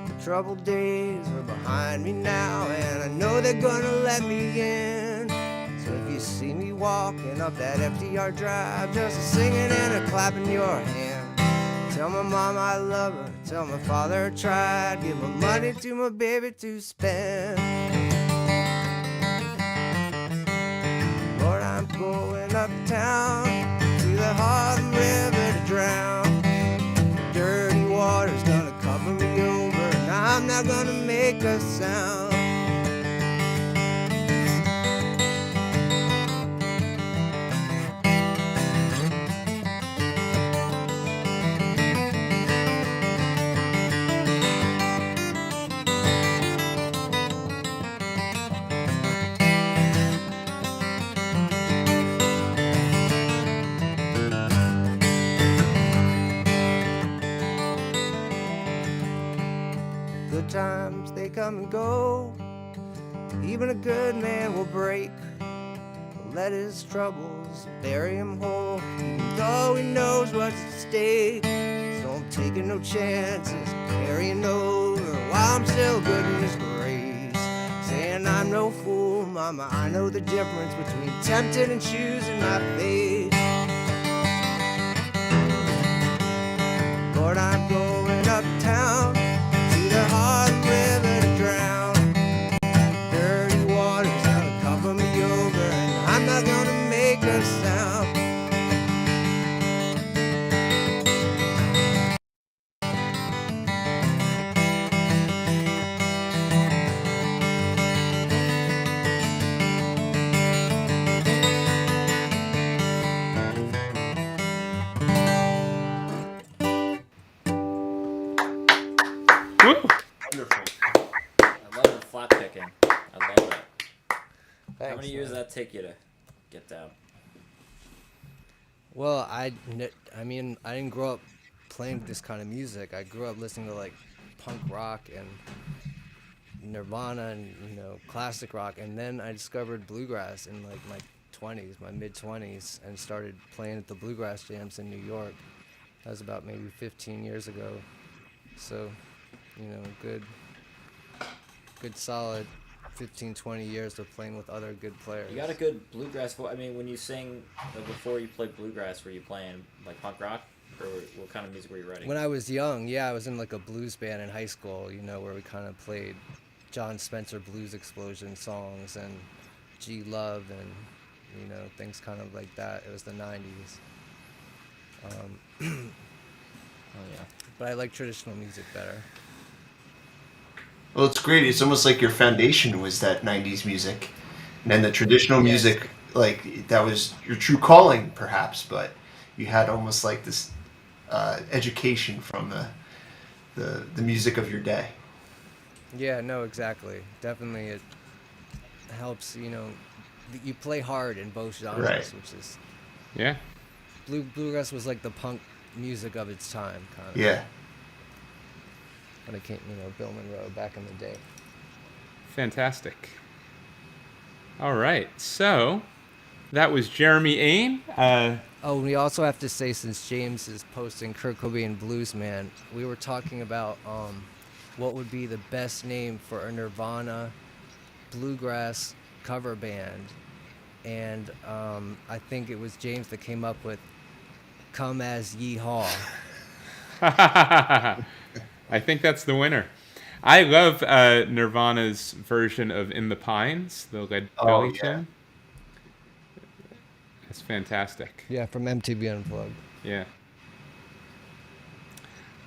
The troubled days are behind me now, and I know they're gonna let me in. So if you see me walking up that FDR drive, just a singing and a clapping your hand. Tell my mom I love her, tell my father I tried. Give my money to my baby to spend. Lord, I'm going uptown to the Harlem River to drown. Dirty water's gonna cover me over, and I'm not gonna make a sound. Good times, they come and go. Even a good man will break. Let his troubles bury him whole, even though he knows what's at stake. So I'm taking no chances, carrying over while I'm still good in his grace. Saying I'm no fool, mama, I know the difference between tempting and choosing my fate. Lord, I'm going uptown to the Harlem River to drown. Dirty water's gonna cover me over, and I'm not gonna make a sound. Woo! Wonderful. I love the flat picking. I love that. How Thanks, many years man. did that take you to get down? Well, I mean, I didn't grow up playing this kind of music. I grew up listening to like punk rock and Nirvana and, you know, classic rock, and then I discovered bluegrass in like my 20s, my mid 20s, and started playing at the bluegrass jams in New York. That was about maybe 15 years ago. So, you know, good solid 15, 20 years of playing with other good players. You got a good bluegrass voice. I mean, when you sing, like, before you played bluegrass, were you playing like punk rock, or what kind of music were you writing? When I was young, yeah, I was in like a blues band in high school, you know, where we kind of played John Spencer Blues Explosion songs and G Love and, you know, things kind of like that. It was the 90s. Oh yeah. But I like traditional music better. Well, it's great. It's almost like your foundation was that 90s music. And then the traditional Yes. music, like, that was your true calling, perhaps, but you had almost like this education from the music of your day. Yeah, no, exactly. Definitely it helps, you know, you play hard in both genres, Right. which is, Yeah. bluegrass was like the punk music of its time, kind of. Yeah. When it came, you know, Bill Monroe back in the day. Fantastic. All right. So that was Jeremy Ain. Oh, we also have to say, since James is posting Kurt Cobain Blues Man, we were talking about what would be the best name for a Nirvana bluegrass cover band, and I think it was James that came up with "Come As Ye Haw." I think that's the winner. I love Nirvana's version of "In the Pines," the Lead Oh, Belly yeah. tune. It's fantastic. Yeah, from MTV Unplugged. Yeah.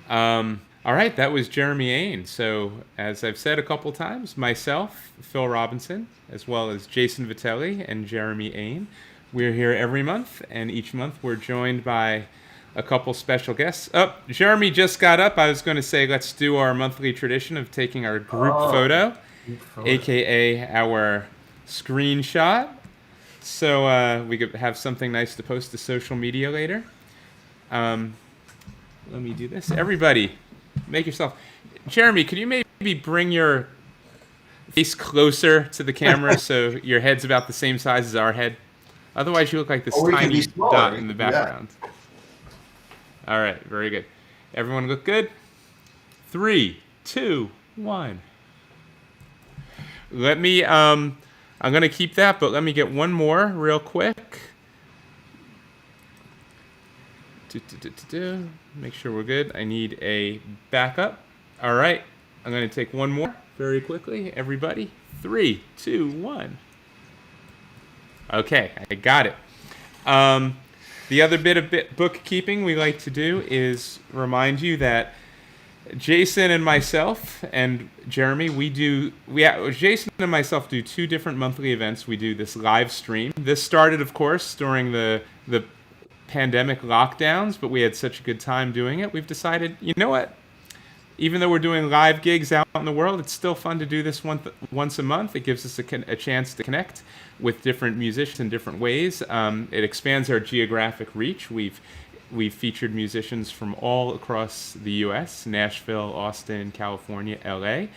All right, that was Jeremy Ain. So, as I've said a couple times, myself, Phil Robinson, as well as Jason Vitelli and Jeremy Ain, we're here every month, and each month we're joined by a couple special guests. Oh, Jeremy just got up. I was going to say, let's do our monthly tradition of taking our group photo, aka our screenshot, so we could have something nice to post to social media later. Let me do this. Everybody, make yourself. Jeremy, could you maybe bring your face closer to the camera so your head's about the same size as our head? Otherwise, you look like this Or we can tiny be smaller. dot We in the can do that. background. All right, very good. Everyone look good? 3, 2, 1. Let me, I'm going to keep that, but let me get one more real quick. Make sure we're good. I need a backup. All right. I'm going to take one more very quickly. Everybody. 3, 2, 1. Okay, I got it. The other bit of bookkeeping we like to do is remind you that Jason and myself and Jeremy, Jason and myself do 2 different monthly events. We do this live stream. This started, of course, during the pandemic lockdowns, but we had such a good time doing it. We've decided, you know what? Even though we're doing live gigs out in the world, it's still fun to do this once a month. It gives us a chance to connect with different musicians in different ways. It expands our geographic reach. We've featured musicians from all across the U.S., Nashville, Austin, California, L.A.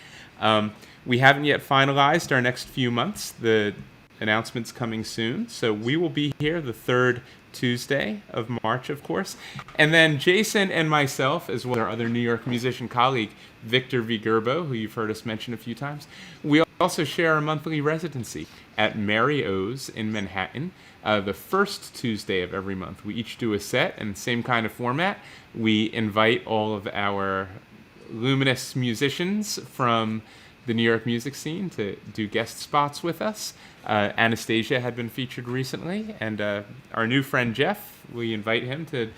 We haven't yet finalized our next few months. The announcement's coming soon. So we will be here the 3rd Tuesday of March, of course. And then Jason and myself, as well as our other New York musician colleague, Victor Vigurbo, who you've heard us mention a few times, we also share a monthly residency at Mary O's in Manhattan, the first Tuesday of every month. We each do a set in the same kind of format. We invite all of our luminous musicians from the New York music scene to do guest spots with us. Anastazja had been featured recently, and our new friend Jeff, we invite him to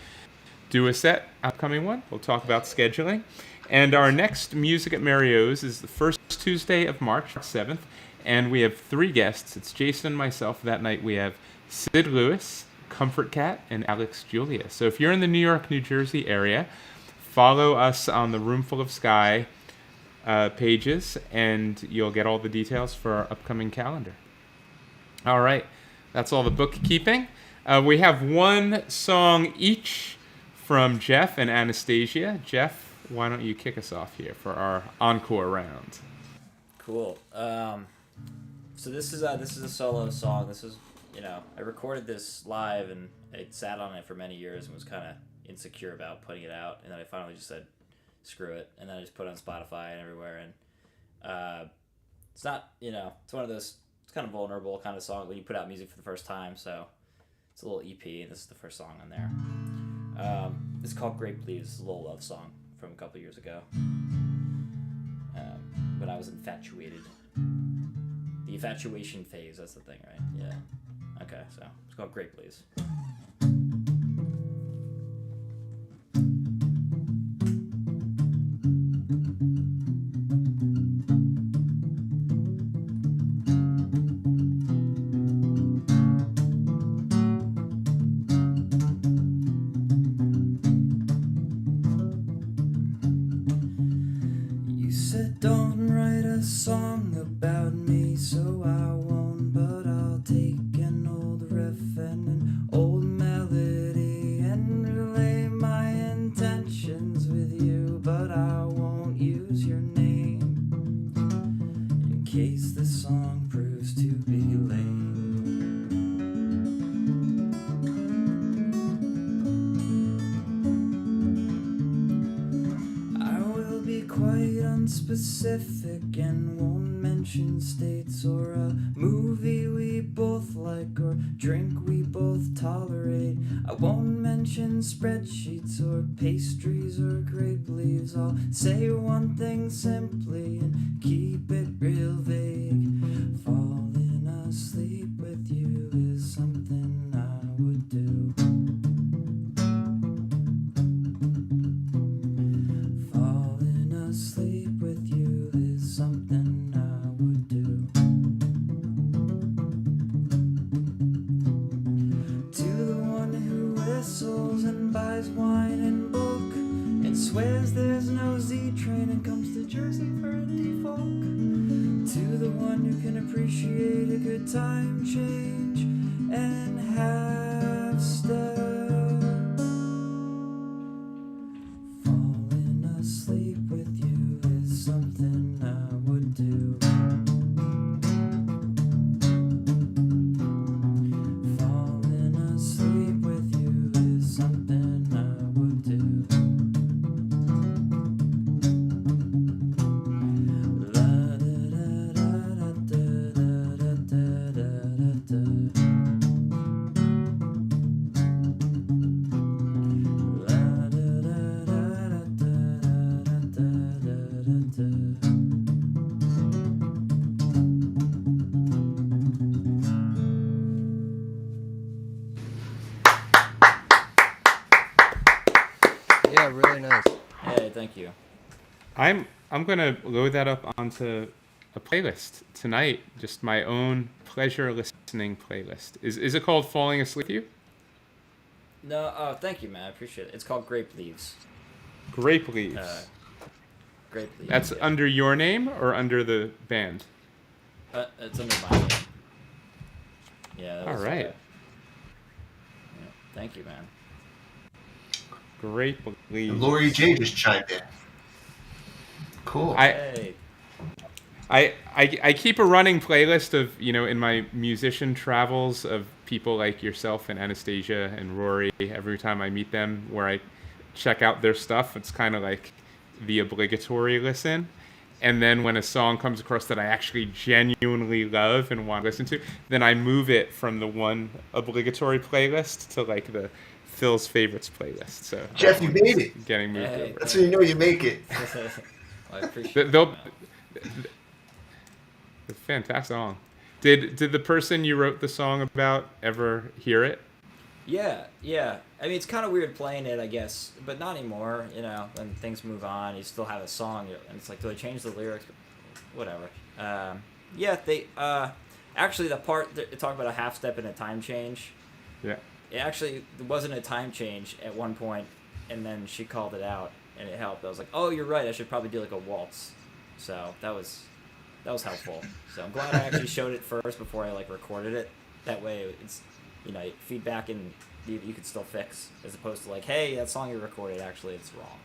do a set, upcoming one. We'll talk about scheduling. And our next Music at Mary O's is the first Tuesday of March 7th, and we have 3 guests. It's Jason and myself. That night we have Sid Lewis, Comfort Cat, and Alex Julia. So if you're in the New York, New Jersey area, follow us on the Roomful of Sky pages, and you'll get all the details for our upcoming calendar. All right, that's all the bookkeeping. We have one song each from Jeff and Anastazja. Jeff, why don't you kick us off here for our encore round? Cool. So this is a solo song. This is, I recorded this live and I sat on it for many years and was kind of insecure about putting it out, and then I finally just said, screw it, and then I just put it on Spotify and everywhere. And it's not, it's one of those. It's kind of vulnerable kind of song when you put out music for the first time. So it's a little EP, and this is the first song on there. This is called Grape Leaves. It's a little love song from a couple years ago. When I was infatuated. The infatuation phase, that's the thing, right? Yeah. Okay, so it's called Grape Leaves. Song about me, so I won't, but I'll take an old riff and an old melody and relay my intentions with you, but I won't use your name in case the song proves to be lame. I will be quite unspecific and won't mention states or a movie we both like or drink we both tolerate. I won't mention spreadsheets or pastries or grape leaves. I'll say one thing simply and keep it real vague. Falling asleep with you is something I would do. Falling asleep with you is something I would do. To the one who whistles and buys wine in bulk and swears there's no Z train and comes to Jersey for a default. To the one who can appreciate a good time change and half step. Falling asleep with you is something I would do. Falling asleep with you is something I would do. La da da da da da da da da da. I'm gonna load that up onto a playlist tonight. Just my own pleasure listening playlist. Is it called Falling Asleep with You? No, oh, thank you, man. I appreciate it. It's called Grape Leaves. Grape Leaves. Grape Leaves. That's yeah. under your name or under the band? It's under my name. Yeah. That All was, right. yeah, thank you, man. Grape Leaves. And Lori J just chimed in. Cool. Hey. I keep a running playlist of, in my musician travels of people like yourself and Anastazja and Rory every time I meet them, where I check out their stuff. It's kind of like the obligatory listen. And then when a song comes across that I actually genuinely love and want to listen to, then I move it from the one obligatory playlist to like the Phil's favorites playlist. So Jeff, you made it. getting moved Hey. over. That's when you know you make it. I appreciate They'll. it. It's a fantastic song. Did the person you wrote the song about ever hear it? Yeah. I mean, it's kind of weird playing it, I guess, but not anymore. When things move on, you still have a song, and it's like, do I change the lyrics? Whatever. Yeah, they actually the part that talk about a half step and a time change. Yeah. It actually wasn't a time change at one point, and then she called it out, and it helped. I was like, oh, you're right. I should probably do like a waltz. So that was helpful. So I'm glad I actually showed it first before I like recorded it. That way, it's feedback and you could still fix, as opposed to like, hey, that song you recorded actually it's wrong.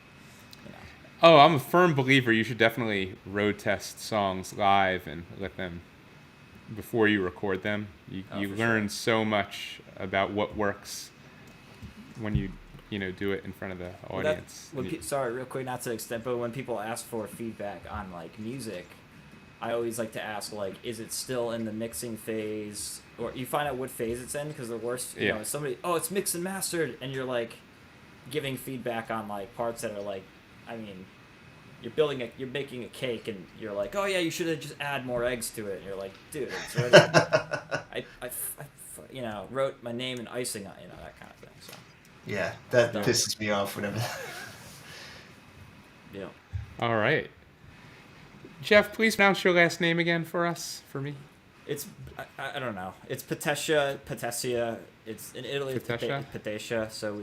Oh, I'm a firm believer you should definitely road test songs live and let them before you record them. You learn so much about what works when you do it in front of the audience. Sorry, real quick, not to the extent, but when people ask for feedback on like music, I always like to ask like, is it still in the mixing phase, or you find out what phase it's in, because the worst, somebody, it's mixed and mastered, and you're like giving feedback on like parts that are like, I mean, you're baking a cake, and you're like, oh yeah, you should have just add more eggs to it, and you're like, dude, it's already, I wrote my name and icing on, that kind of thing. So Yeah, that pisses me off whenever. yeah. All right. Jeff, please pronounce your last name again for me. It's I don't know. It's Patesia. It's in Italy. It's Patesia? Patesia. So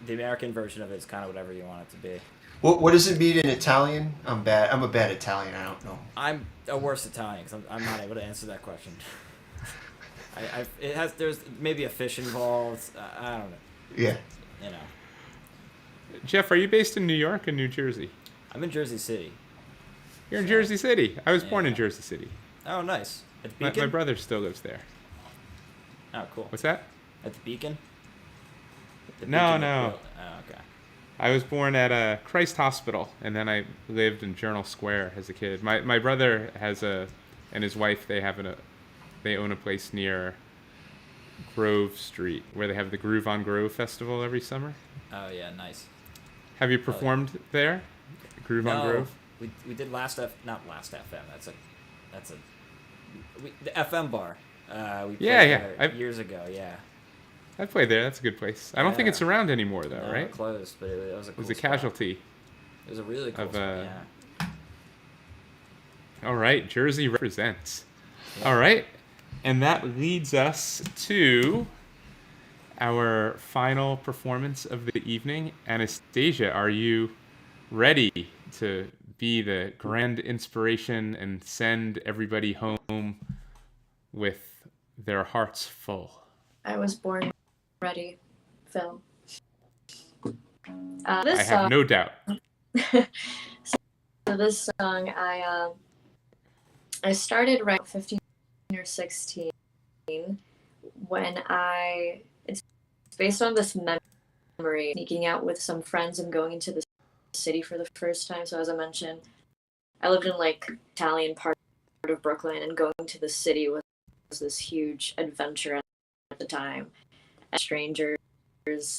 the American version of it is kind of whatever you want it to be. What does it mean in Italian? I'm bad. I'm a bad Italian. I don't know. I'm a worse Italian because I'm not able to answer that question. There's maybe a fish involved. I don't know. Yeah. Jeff, are you based in New York or New Jersey? I'm in Jersey City. You're in Jersey City. I was born in Jersey City. Oh, nice. At the Beacon? My brother still lives there. Oh, cool. What's that? At the Beacon? No. Oh, okay. I was born at Christ Hospital, and then I lived in Journal Square as a kid. My brother and his wife, they own a place near Grove Street where they have the Groove on Grove festival every summer. Oh, yeah, nice. Have you performed there? Groove on Grove? We did not Last FM. The FM bar. We played there years ago. Yeah. I played there. That's a good place. I don't think it's around anymore though, no, right? It closed, but it was a cool It was a spot. casualty. It was a really cool spot. Yeah. All right, Jersey represents. Yeah. All right, and that leads us to our final performance of the evening. Anastazja, are you ready to be the grand inspiration and send everybody home with their hearts full? I was born ready, Phil. I have no doubt. So this song, I started writing 15 or 16 when it's based on this memory, sneaking out with some friends and going into the city for the first time. So as I mentioned, I lived in like Italian part of Brooklyn, and going to the city was this huge adventure at the time. And strangers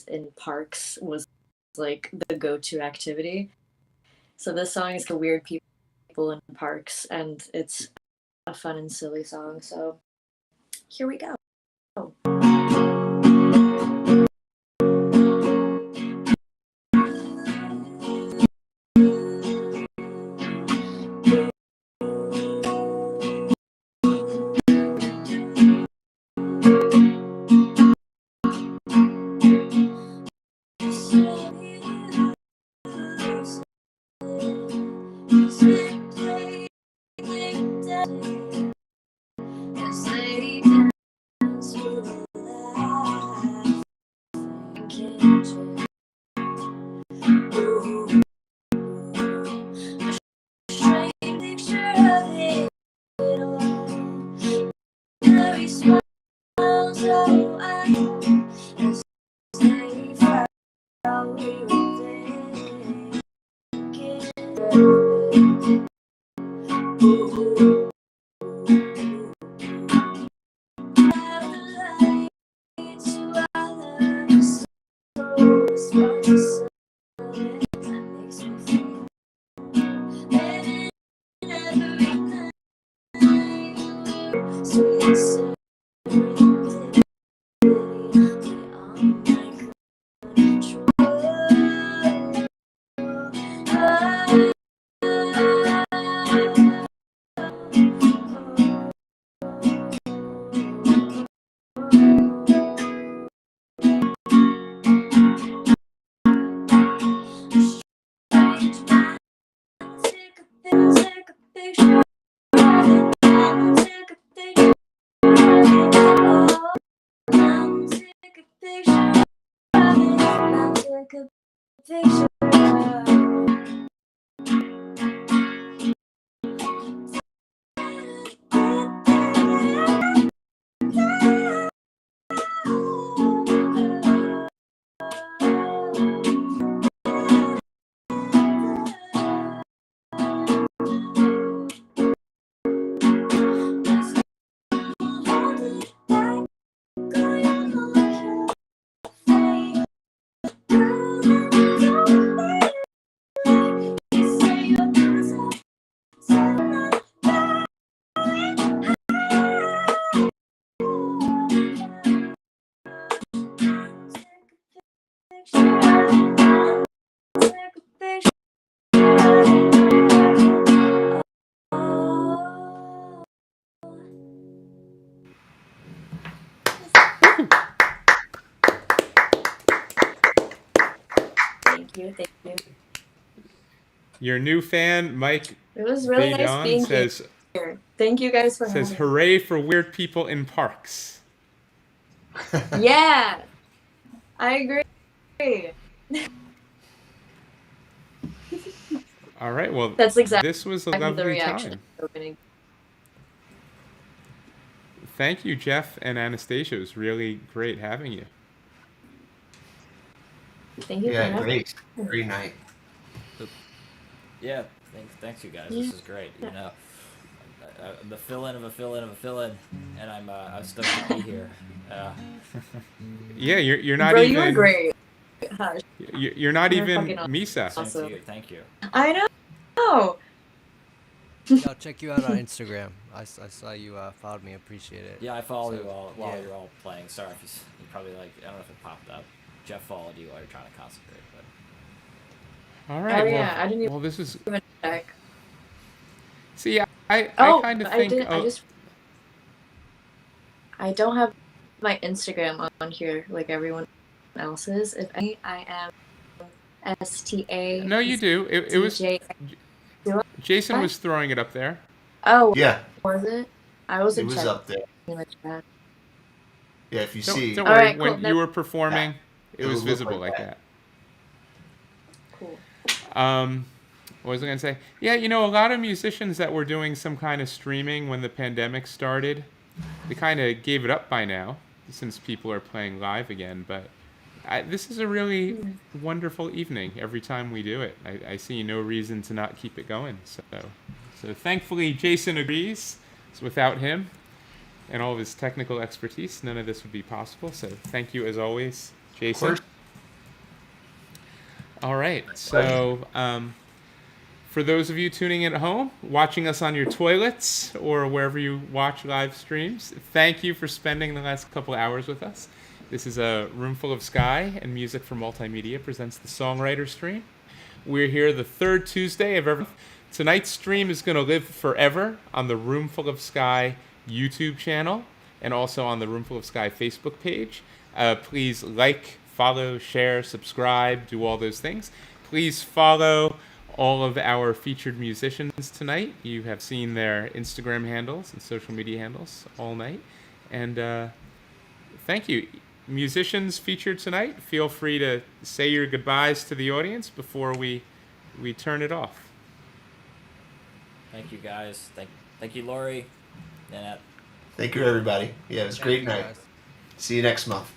in parks was like the go-to activity. So this song is the weird people in parks, and it's a fun and silly song. So here we go. Thank you. Thank you. Your new fan, Mike It was really nice Vaidon, being says here. Thank you guys for says having hooray for weird people in parks. me. Yeah, I agree. All right, well, That's exactly this was a the lovely reaction. time. Opening. Thank you, Jeff and Anastasia. It was really great having you. Thank you for Yeah, having great. me. Great night. Yeah, thanks you guys. This is great. You know, the fill-in of a fill-in of a fill-in, and I'm stoked to be here. Yeah, you're not Bro, even. you were great. Hush. You're not You're even fucking Misa. Same Awesome. to you. Thank you. I know. I'll check you out on Instagram. I saw you followed me. Appreciate it. Yeah, I followed So, you all while yeah. you're all playing. Sorry if you probably like. I don't know if it popped up. Jeff followed you while you're trying to concentrate, but. All right. Oh well, yeah, I didn't well, this is. even check. See, I Oh, kind of I think. didn't. Oh, I don't have my Instagram on here like everyone else's. If any, I am STA. no, you do. It was. DJ. Jason I? was throwing it up there. Oh, Yeah, was it? I it wasn't was checking up there. the chat. Yeah, if you Don't, see, don't All worry. right, cool. When you were performing, it It'll was look visible like like that. that. Cool. What was I gonna say? Yeah, a lot of musicians that were doing some kind of streaming when the pandemic started, they kind of gave it up by now, since people are playing live again. But this is a really wonderful evening every time we do it. I see no reason to not keep it going. So thankfully, Jason agrees. So without him and all of his technical expertise, none of this would be possible. So thank you as always, Jason. course. All right. So for those of you tuning in at home, watching us on your toilets or wherever you watch live streams, thank you for spending the last couple hours with us. This is a Roomful of Sky and Music for Multimedia presents the Songwriter stream. We're here the third Tuesday of every month. Tonight's stream is going to live forever on the Roomful of Sky YouTube channel and also on the Roomful of Sky Facebook page. Please like, follow, share, subscribe, do all those things. Please follow all of our featured musicians tonight. You have seen their Instagram handles and social media handles all night. And thank you. Musicians featured tonight, feel free to say your goodbyes to the audience before we turn it off. Thank you guys. Thank you, Lori. And Thank you, everybody. Yeah, it was a great you, night. guys. See you next month.